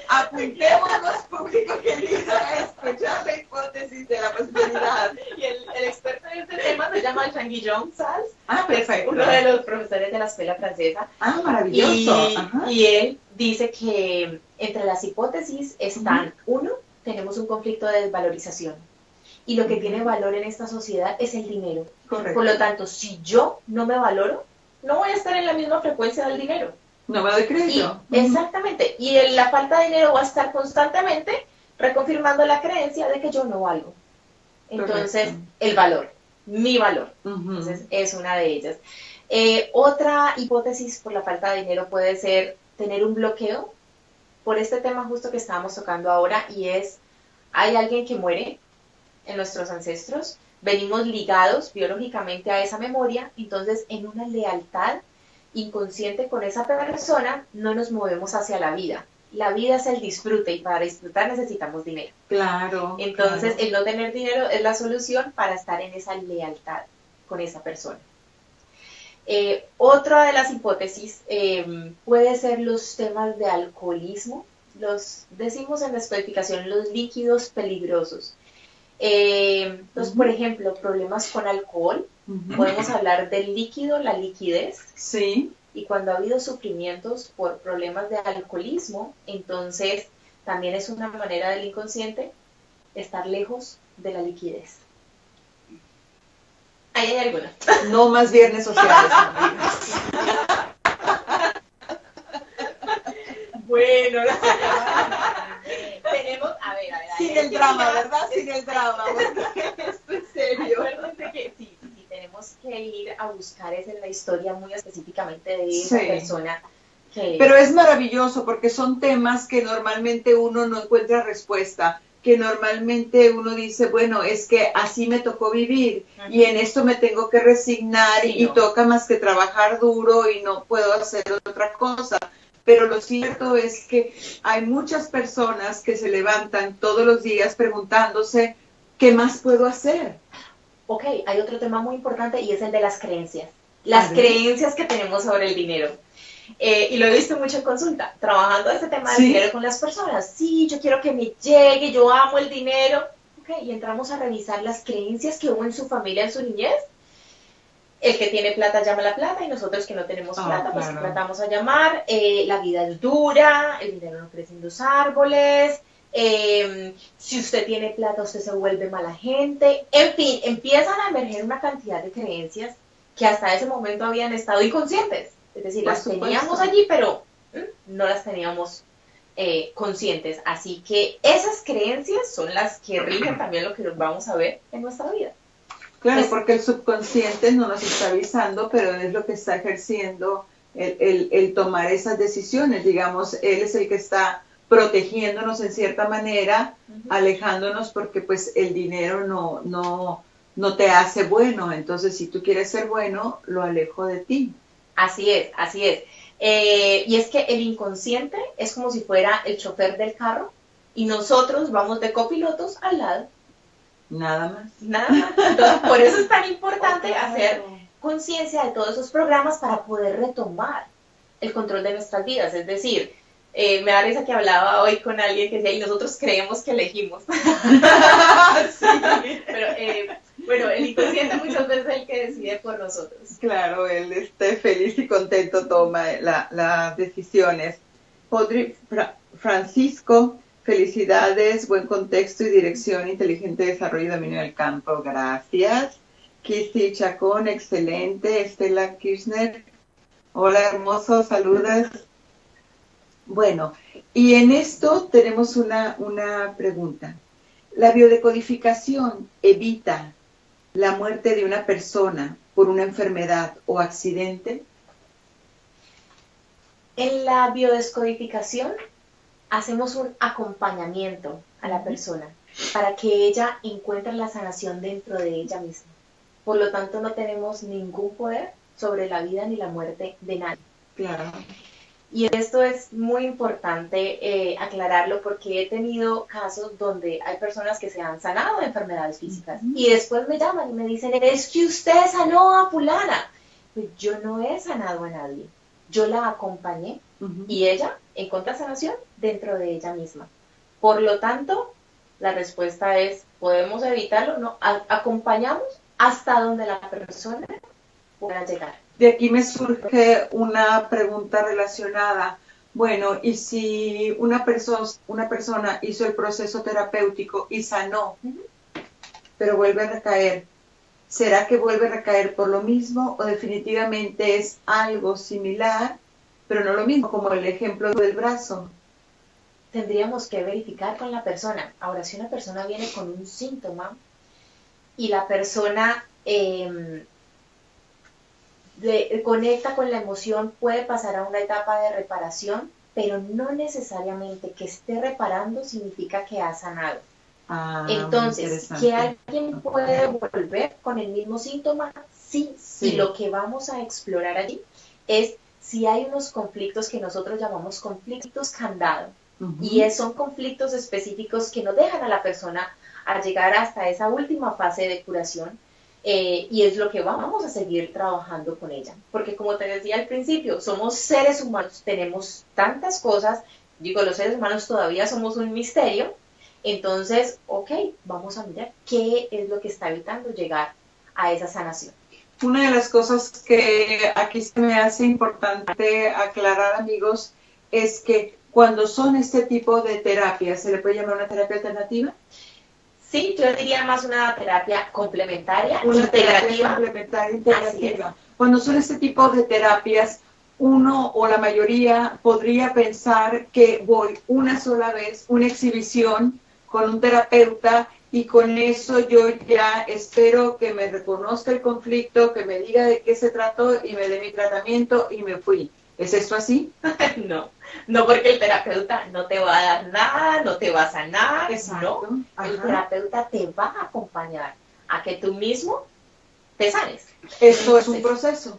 Apuntémonos, público querido, a escuchar la hipótesis de la prosperidad. Y el experto en este tema se llama Jean-Guillaume Sals. Perfecto. Uno de los profesores de la escuela francesa. Maravilloso. Y él dice que entre las hipótesis están, uno, tenemos un conflicto de desvalorización. Y lo que tiene valor en esta sociedad es el dinero. Correcto. Por lo tanto, si yo no me valoro, no voy a estar en la misma frecuencia del dinero. No me doy crédito. Exactamente. Y la falta de dinero va a estar constantemente reconfirmando la creencia de que yo no valgo. Entonces, el valor, mi valor. Entonces, es una de ellas. Otra hipótesis por la falta de dinero puede ser tener un bloqueo por este tema justo que estábamos tocando ahora, y es, hay alguien que muere en nuestros ancestros, venimos ligados biológicamente a esa memoria, entonces en una lealtad inconsciente con esa persona no nos movemos hacia la vida. La vida es el disfrute y para disfrutar necesitamos dinero. Claro. Entonces claro. El no tener dinero es la solución para estar en esa lealtad con esa persona. Otra de las hipótesis puede ser los temas de alcoholismo. Los decimos en descodificación los líquidos peligrosos. Entonces, por ejemplo, problemas con alcohol, podemos hablar del líquido, la liquidez. Sí. Y cuando ha habido sufrimientos por problemas de alcoholismo, entonces también es una manera del inconsciente estar lejos de la liquidez. Ahí hay alguna. No más viernes sociales. Bueno, tenemos, a ver. Sin el drama, ¿verdad? Sin el drama. Esto es serio. Acuérdense que sí, tenemos que ir a buscar es en la historia muy específicamente de esa persona. Pero es maravilloso porque son temas que normalmente uno no encuentra respuesta, que normalmente uno dice, bueno, es que así me tocó vivir y en esto me tengo que resignar y toca más que trabajar duro y no puedo hacer otra cosa. Pero lo cierto es que hay muchas personas que se levantan todos los días preguntándose, ¿qué más puedo hacer? Ok, hay otro tema muy importante y es el de las creencias. Las creencias que tenemos sobre el dinero. Y lo he visto mucho en consulta, trabajando este tema del dinero con las personas. Sí, yo quiero que me llegue, yo amo el dinero. Ok, y entramos a revisar las creencias que hubo en su familia, en su niñez. El que tiene plata llama la plata y nosotros que no tenemos plata, pues tratamos a llamar. La vida es dura, el dinero no crece en los árboles. Si usted tiene plata, usted se vuelve mala gente. En fin, empiezan a emerger una cantidad de creencias que hasta ese momento habían estado inconscientes. Es decir, Por las supuesto. teníamos allí, pero no las teníamos conscientes. Así que esas creencias son las que rigen también lo que nos vamos a ver en nuestra vida. Claro, Es- porque el subconsciente no nos está avisando, pero es lo que está ejerciendo el tomar esas decisiones. Digamos, él es el que está protegiéndonos en cierta manera, alejándonos porque pues el dinero no te hace bueno. Entonces, si tú quieres ser bueno, lo alejo de ti. Así es, así es. Y es que el inconsciente es como si fuera el chofer del carro y nosotros vamos de copilotos al lado. Nada más. Nada más. Entonces, por eso es tan importante hacer conciencia de todos esos programas para poder retomar el control de nuestras vidas. Es decir, me da risa que hablaba hoy con alguien que decía, y nosotros creemos que elegimos. Sí, pero bueno, el inconsciente muchas veces es el que decide por nosotros. Claro, él feliz y contento toma las decisiones. Francisco, felicidades, buen contexto y dirección, inteligente desarrollo y dominio del campo. Gracias. Kisti Chacón, excelente. Estela Kirchner, hola hermoso, saludas. Bueno, y en esto tenemos una pregunta. ¿La biodecodificación evita la muerte de una persona por una enfermedad o accidente? En la biodescodificación hacemos un acompañamiento a la persona para que ella encuentre la sanación dentro de ella misma. Por lo tanto, no tenemos ningún poder sobre la vida ni la muerte de nadie. Claro. Y esto es muy importante aclararlo porque he tenido casos donde hay personas que se han sanado de enfermedades físicas y después me llaman y me dicen, es que usted sanó a fulana. Pues yo no he sanado a nadie, yo la acompañé y ella encuentra sanación dentro de ella misma. Por lo tanto, la respuesta es, ¿podemos evitarlo? No, acompañamos hasta donde la persona pueda llegar. De aquí me surge una pregunta relacionada. Bueno, y si una persona hizo el proceso terapéutico y sanó, pero vuelve a recaer, ¿será que vuelve a recaer por lo mismo o definitivamente es algo similar, pero no lo mismo, como el ejemplo del brazo? Tendríamos que verificar con la persona. Ahora, si una persona viene con un síntoma y la persona conecta con la emoción, puede pasar a una etapa de reparación, pero no necesariamente que esté reparando significa que ha sanado. Entonces, ¿que alguien puede volver con el mismo síntoma? Sí. Y lo que vamos a explorar allí es si hay unos conflictos que nosotros llamamos conflictos candado. Y son conflictos específicos que no dejan a la persona a llegar hasta esa última fase de curación. Y es lo que vamos a seguir trabajando con ella. Porque como te decía al principio, somos seres humanos, tenemos tantas cosas, los seres humanos todavía somos un misterio. Entonces, vamos a mirar qué es lo que está evitando llegar a esa sanación. Una de las cosas que aquí se me hace importante aclarar, amigos, es que cuando son este tipo de terapias, ¿se le puede llamar una terapia alternativa? Sí, yo diría más una terapia complementaria, una terapia complementaria integrativa. Cuando son este tipo de terapias, uno o la mayoría podría pensar que voy una sola vez, una exhibición con un terapeuta y con eso yo ya espero que me reconozca el conflicto, que me diga de qué se trató y me dé mi tratamiento y me fui. ¿Es esto así? No, porque el terapeuta no te va a dar nada, no te va a sanar, Exacto. no. El terapeuta te va a acompañar a que tú mismo te sanes. Esto es un proceso.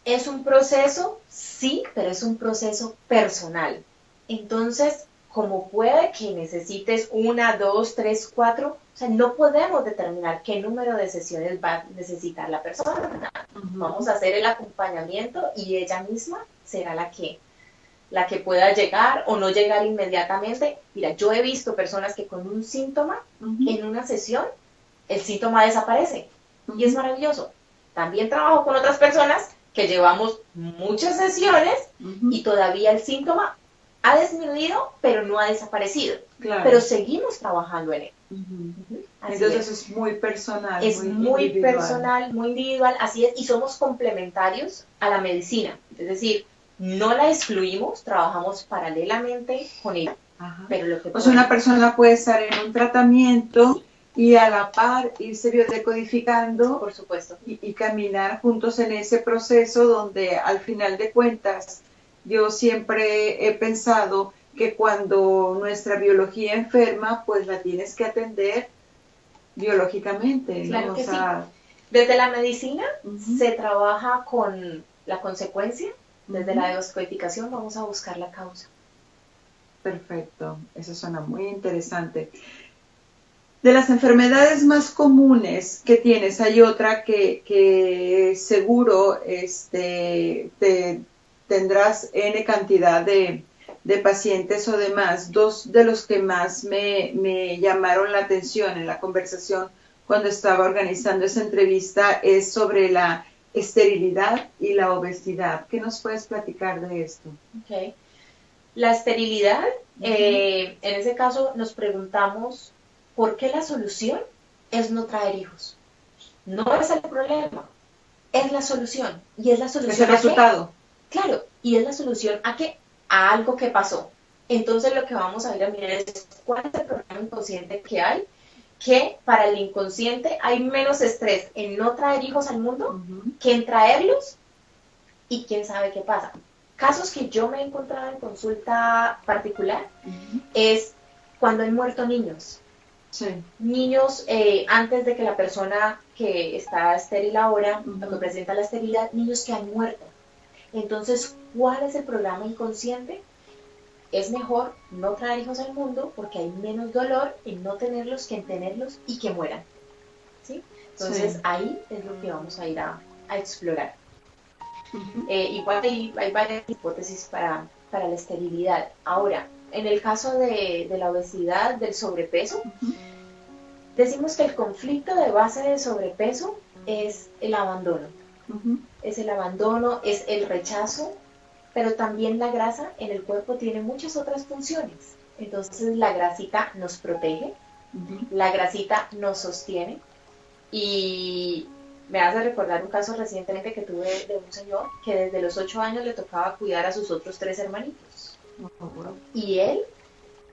Es un proceso, sí, pero es un proceso personal. Entonces, como puede que necesites 1, 2, 3, 4, o sea, no podemos determinar qué número de sesiones va a necesitar la persona. Vamos a hacer el acompañamiento y ella misma será la que pueda llegar o no llegar inmediatamente. Mira, yo he visto personas que con un síntoma en una sesión, el síntoma desaparece y es maravilloso. También trabajo con otras personas que llevamos muchas sesiones y todavía el síntoma ha disminuido, pero no ha desaparecido. Claro. Pero seguimos trabajando en él. Así Entonces es muy personal. Es muy individual. personal, muy individual, así es, y somos complementarios a la medicina. Es decir, no la excluimos, trabajamos paralelamente con ella. Ajá. Pero lo que O sea, una persona puede estar en un tratamiento y a la par irse biodecodificando, por supuesto, y caminar juntos en ese proceso donde al final de cuentas yo siempre he pensado que cuando nuestra biología enferma, pues la tienes que atender biológicamente, ¿no? Claro que O sea, sí. Desde la medicina se trabaja con la consecuencia, desde la descodificación vamos a buscar la causa. Perfecto, eso suena muy interesante. De las enfermedades más comunes que tienes, hay otra que seguro tendrás N cantidad de pacientes o demás. Dos de los que más me llamaron la atención en la conversación cuando estaba organizando esa entrevista es sobre la esterilidad y la obesidad. ¿Qué nos puedes platicar de esto? Okay. La esterilidad, en ese caso nos preguntamos por qué la solución es no traer hijos. No es el problema, es la solución. Y es la solución. Es el resultado. Claro, y es la solución a algo que pasó. Entonces lo que vamos a ir a mirar es cuál es el programa inconsciente que hay, que para el inconsciente hay menos estrés en no traer hijos al mundo que en traerlos, y quién sabe qué pasa. Casos que yo me he encontrado en consulta particular es cuando han muerto niños. Sí. Niños, antes de que la persona que está estéril ahora, lo que presenta la esterilidad, niños que han muerto. Entonces, ¿cuál es el programa inconsciente? Es mejor no traer hijos al mundo porque hay menos dolor en no tenerlos que en tenerlos y que mueran. ¿Sí? Entonces, ahí es lo que vamos a ir a explorar. Igual hay varias hipótesis para la esterilidad. Ahora, en el caso de la obesidad, del sobrepeso, decimos que el conflicto de base del sobrepeso es el abandono. Es el abandono, es el rechazo, pero también la grasa en el cuerpo tiene muchas otras funciones. Entonces la grasita nos protege, la grasita nos sostiene, y me hace recordar un caso recientemente que tuve de un señor que desde los 8 años le tocaba cuidar a sus otros 3 hermanitos. Y él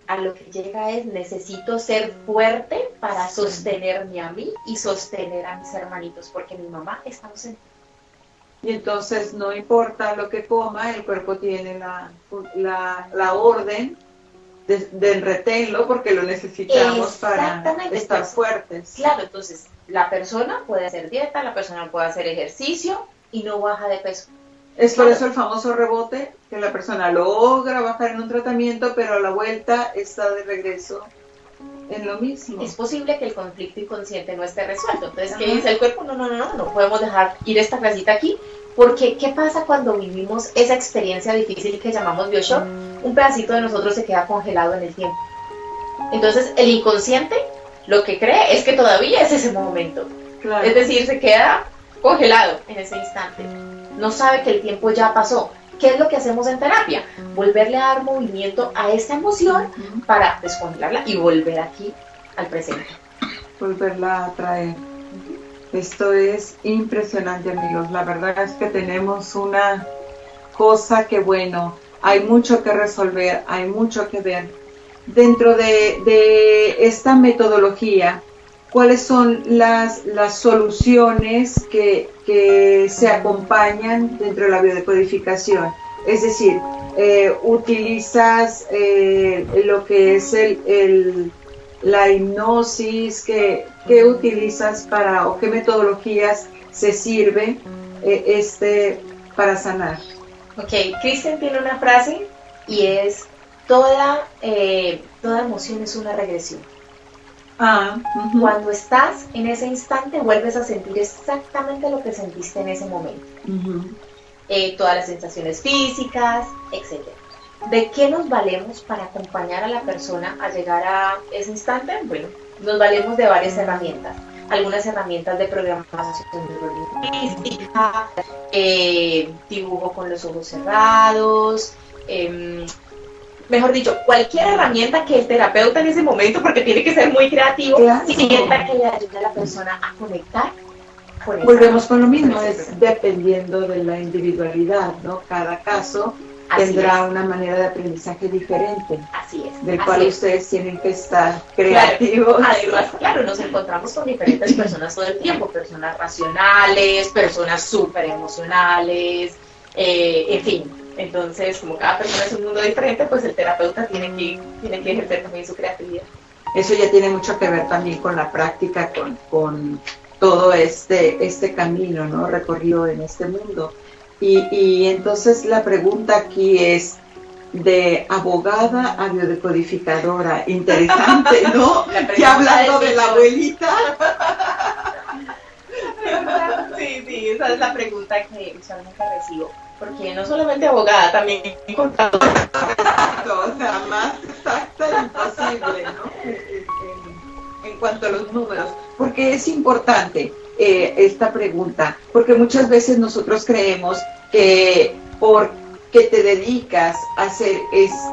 a lo que llega es: necesito ser fuerte para sostenerme a mí y sostener a mis hermanitos, porque mi mamá está ausente. Y entonces no importa lo que coma, el cuerpo tiene la orden de retenerlo porque lo necesitamos para estar fuertes. Claro, entonces la persona puede hacer dieta, la persona puede hacer ejercicio y no baja de peso. Es por eso el famoso rebote, que la persona logra bajar en un tratamiento, pero a la vuelta está de regreso en lo mismo. Es posible que el conflicto inconsciente no esté resuelto. Entonces, ¿qué dice el cuerpo? No podemos dejar ir esta grasita aquí, porque ¿qué pasa cuando vivimos esa experiencia difícil que llamamos bioshock? Un pedacito de nosotros se queda congelado en el tiempo. Entonces, el inconsciente lo que cree es que todavía es ese momento. Claro. Es decir, se queda congelado en ese instante. No sabe que el tiempo ya pasó. ¿Qué es lo que hacemos en terapia? Volverle a dar movimiento a esta emoción para descongelarla y volver aquí al presente. Volverla a traer. Esto es impresionante, amigos. La verdad es que tenemos una cosa que, bueno, hay mucho que resolver, hay mucho que ver. Dentro de esta metodología, ¿cuáles son las soluciones que se acompañan dentro de la biodecodificación? Es decir, utilizas lo que es la hipnosis, ¿qué utilizas o qué metodologías se sirve para sanar? Ok, Kristen tiene una frase y es: toda emoción es una regresión. Cuando estás en ese instante vuelves a sentir exactamente lo que sentiste en ese momento. Todas las sensaciones físicas, etc. ¿De qué nos valemos para acompañar a la persona a llegar a ese instante? Bueno, nos valemos de varias herramientas. Algunas herramientas de programación neurolingüística, dibujo con los ojos cerrados, mejor dicho, cualquier herramienta que el terapeuta en ese momento, porque tiene que ser muy creativo, sienta que le ayude a la persona a conectar. Volvemos con lo mismo, es dependiendo de la individualidad, ¿no? Cada caso tendrá una manera de aprendizaje diferente. Así es. Del cual ustedes tienen que estar creativos. Claro, además, claro, nos encontramos con diferentes personas todo el tiempo, personas racionales, personas súper emocionales, en fin. Entonces, como cada persona es un mundo diferente, pues el terapeuta tiene que ejercer también su creatividad. Eso ya tiene mucho que ver también con la práctica, con todo este camino, ¿no? Recorrido en este mundo. Y entonces la pregunta aquí es de abogada a biodecodificadora. Interesante, ¿no? Ya hablando de la abuelita. Sí, esa es la pregunta que usualmente recibo. Porque no solamente abogada, también contadora. O sea, más exacta imposible, ¿no? En cuanto a los números. Porque es importante esta pregunta, porque muchas veces nosotros creemos que porque te dedicas a hacer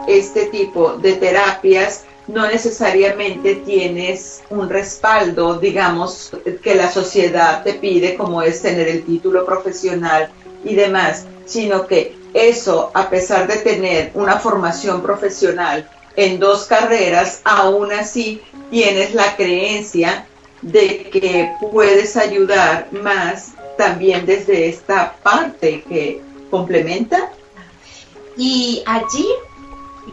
este tipo de terapias, no necesariamente tienes un respaldo, digamos, que la sociedad te pide, como es tener el título profesional y demás, sino que eso, a pesar de tener una formación profesional en 2 carreras, aún así tienes la creencia de que puedes ayudar más también desde esta parte que complementa. Y allí,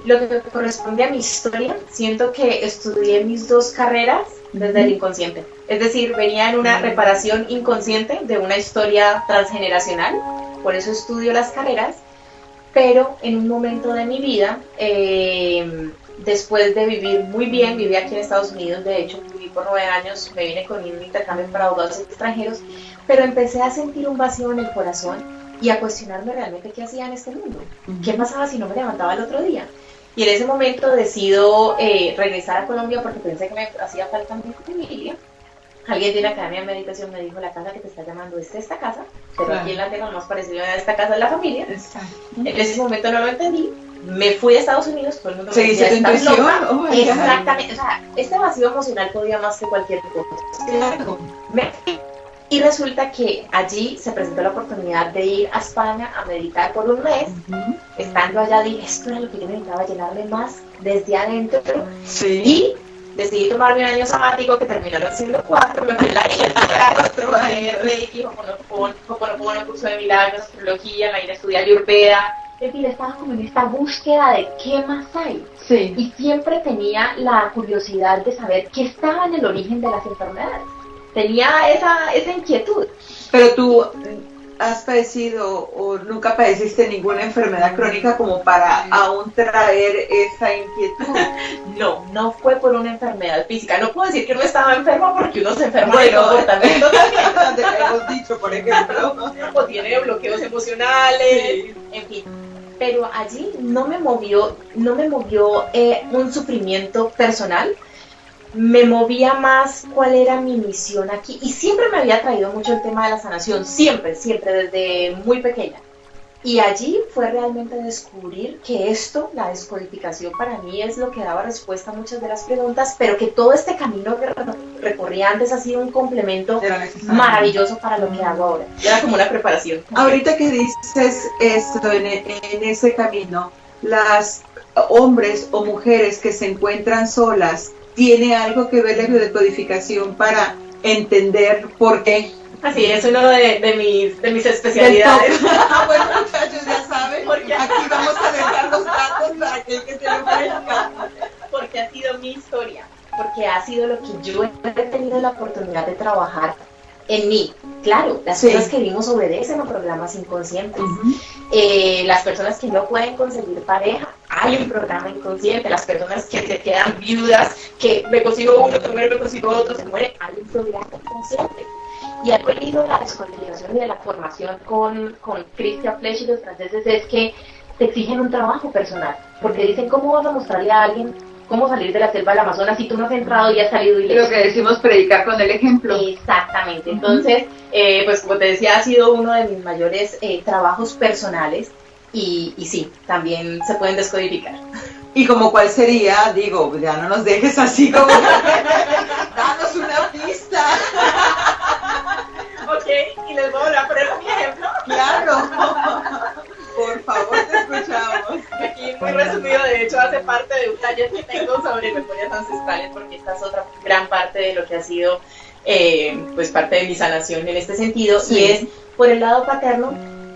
lo que corresponde a mi historia, siento que estudié mis 2 carreras desde el inconsciente. Es decir, venía en una reparación inconsciente de una historia transgeneracional, por eso estudio las carreras, pero en un momento de mi vida, después de vivir muy bien, viví aquí en Estados Unidos, de hecho, viví por 9 años, me vine con un intercambio para abogados extranjeros, pero empecé a sentir un vacío en el corazón y a cuestionarme realmente qué hacía en este mundo, qué pasaba si no me levantaba el otro día. Y en ese momento decido regresar a Colombia porque pensé que me hacía falta mi familia. Alguien de una academia de meditación me dijo, la casa que te está llamando es esta casa, pero aquí en la tierra lo más parecido a esta casa es la familia. En ese momento no lo entendí, me fui a Estados Unidos, todo el mundo me decía, ¿estás loca? Exactamente, o sea, este vacío emocional podía más que cualquier cosa. Claro. Y resulta que allí se presentó la oportunidad de ir a España a meditar por un mes. Estando allá dije, esto era lo que yo necesitaba, llenarme más desde adentro. Sí. Y decidí tomarme un año sabático que terminaron siendo 4, me fui a la India, Reiki, Ho'oponopono, curso de milagros, astrología, me vine a estudiar Ayurveda. En fin, estaba como en esta búsqueda de qué más hay. Sí. Y siempre tenía la curiosidad de saber qué estaba en el origen de las enfermedades. Tenía esa inquietud. Pero tú has padecido o nunca padeciste ninguna enfermedad crónica como para aún traer esa inquietud. No fue por una enfermedad física. No puedo decir que uno estaba enfermo porque uno se enferma de comportamiento también. Hemos dicho, por ejemplo. O tiene bloqueos emocionales, en fin. Pero allí no me movió un sufrimiento personal. Me movía más cuál era mi misión aquí, y siempre me había traído mucho el tema de la sanación, siempre, desde muy pequeña. Y allí fue realmente descubrir que esto, la descodificación, para mí es lo que daba respuesta a muchas de las preguntas, pero que todo este camino que recorrí antes ha sido un complemento maravilloso para lo que hago ahora. Era como una preparación. Ahorita que dices esto, en ese camino, las hombres o mujeres que se encuentran solas, ¿tiene algo que ver la biodecodificación para entender por qué? Así es, uno de mis especialidades. Bueno, muchachos, ya saben, porque aquí vamos a dejar los datos para que se lo ofrezca. Porque ha sido mi historia, porque ha sido lo que yo he tenido la oportunidad de trabajar en mí. Claro, las cosas que vimos obedecen a programas inconscientes. Las personas que no pueden conseguir pareja, hay un programa inconsciente. Las personas que se quedan viudas, que me consigo uno, me consigo otro, se muere, hay un programa inconsciente. Y algo he leído de la descodificación y de la formación con Christian Flesch y los franceses es que te exigen un trabajo personal, porque dicen, ¿cómo vas a mostrarle a alguien cómo salir de la selva del Amazonas si tú no has entrado y has salido ileso? Lo que decimos, predicar con el ejemplo. Exactamente. Entonces, pues como te decía, ha sido uno de mis mayores trabajos personales y sí, también se pueden descodificar. Y como cuál sería, digo, ya no nos dejes así como, danos una pista. Ok, y les voy a volver a poner un ejemplo. Claro, por favor, te escuchamos. Aquí muy resumido, de hecho hace parte de un taller que tengo sobre memorias ancestrales, porque esta es otra gran parte de lo que ha sido pues parte de mi sanación en este sentido, sí. Y es, por el lado paterno,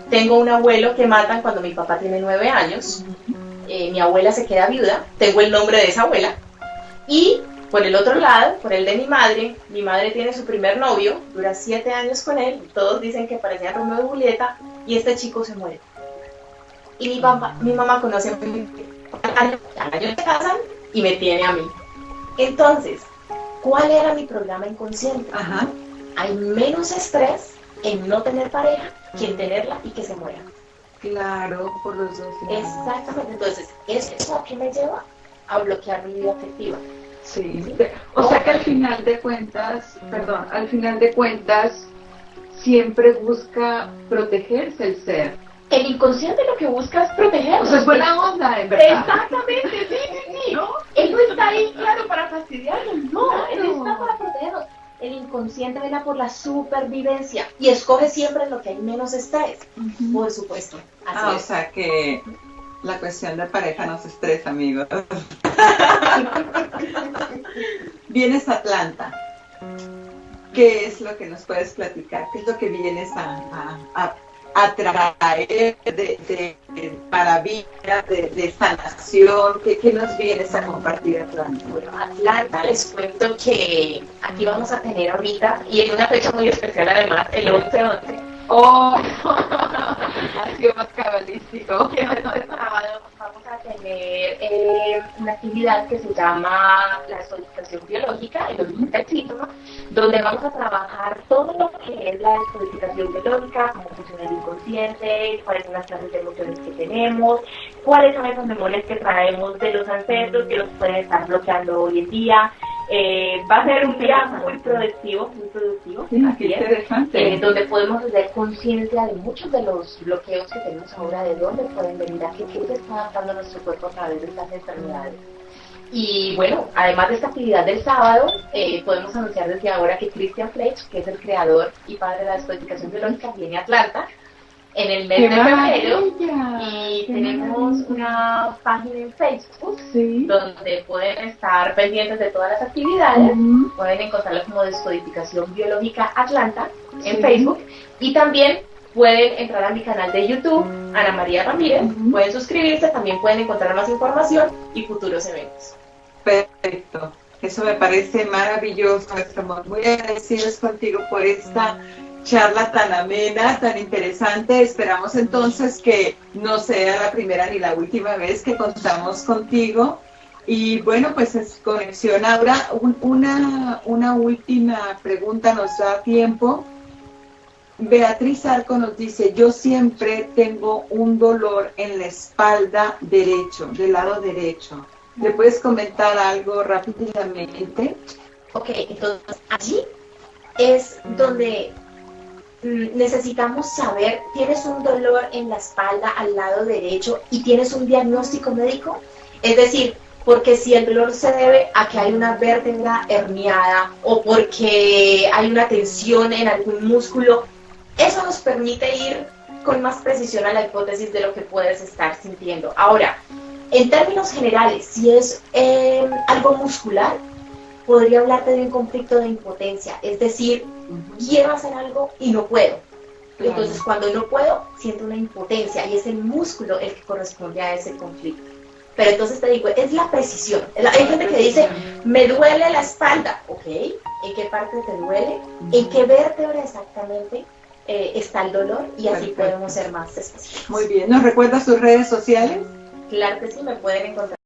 tengo un abuelo que matan cuando mi papá tiene 9 años, mi abuela se queda viuda, tengo el nombre de esa abuela, y por el otro lado, por el de mi madre tiene su primer novio, dura 7 años con él, todos dicen que parecían Romeo y Julieta, y este chico se muere. Y mi mamá conoce a mi años se casan y me tiene a mí. Entonces, ¿cuál era mi programa inconsciente? Ajá. Hay menos estrés en no tener pareja que en tenerla y que se muera. Claro, por los dos. Exactamente, entonces, ¿eso es lo que me lleva a bloquear mi vida afectiva? Sí, o sea que al final de cuentas, siempre busca protegerse el ser. El inconsciente lo que busca es proteger. O sea, es buena onda, en verdad. Exactamente, sí. ¿No? Él no está ahí, claro, para fastidiarnos, no, claro. Él está para protegernos. El inconsciente vela por la supervivencia y escoge siempre lo que hay menos estrés, por supuesto. Así es. O sea que la cuestión de pareja nos estresa, amigos. Vienes a Atlanta. ¿Qué es lo que nos puedes platicar? ¿Qué es lo que vienes a traer de maravilla, de sanación? ¿Qué nos vienes a compartir, Atlanta? Bueno, Atlanta, les cuento que aquí vamos a tener ahorita, y en una fecha muy especial además, el 11-11. ¡Oh! Ha sido más cabalístico. Este sábado vamos a tener una actividad que se llama la descodificación biológica, el origen del síntoma, donde vamos a trabajar todo lo que es la descodificación biológica, cómo funciona el inconsciente, cuáles son las clases de emociones que tenemos, cuáles son esas memorias que traemos de los ancestros que nos pueden estar bloqueando hoy en día. Va a ser un día muy productivo, sí, así es, donde podemos hacer conciencia de muchos de los bloqueos que tenemos ahora, de dónde pueden venir, a qué se está adaptando nuestro cuerpo a través de estas enfermedades. Y bueno, además de esta actividad del sábado, podemos anunciar desde ahora que Christian Fletch, que es el creador y padre de la descodificación biológica, viene a Atlanta en el mes de febrero, y tenemos una página en Facebook, sí, donde pueden estar pendientes de todas las actividades. Pueden encontrarlo como Descodificación Biológica Atlanta en Facebook, y también pueden entrar a mi canal de YouTube, Ana María Ramírez, pueden suscribirse, también pueden encontrar más información y futuros eventos. Perfecto, eso me parece maravilloso. Estamos muy agradecidos contigo por esta charla tan amena, tan interesante. Esperamos entonces que no sea la primera ni la última vez que contamos contigo. Y bueno, pues es conexión. Ahora, una última pregunta, nos da tiempo. Beatriz Arco nos dice: yo siempre tengo un dolor en la espalda derecho, del lado derecho. ¿Le puedes comentar algo rápidamente? Ok, entonces allí es donde necesitamos saber, ¿tienes un dolor en la espalda al lado derecho y tienes un diagnóstico médico? Es decir, porque si el dolor se debe a que hay una vértebra herniada o porque hay una tensión en algún músculo, eso nos permite ir con más precisión a la hipótesis de lo que puedes estar sintiendo. Ahora, en términos generales, si es algo muscular, podría hablarte de un conflicto de impotencia, es decir, quiero hacer algo y no puedo. Entonces, cuando no puedo, siento una impotencia y es el músculo el que corresponde a ese conflicto. Pero entonces te digo, es la precisión. Hay gente que dice, me duele la espalda. Ok, ¿en qué parte te duele? ¿En qué vértebra exactamente está el dolor? Y así podemos ser más específicos. Muy bien. ¿Nos recuerdas sus redes sociales? Claro que sí, me pueden encontrar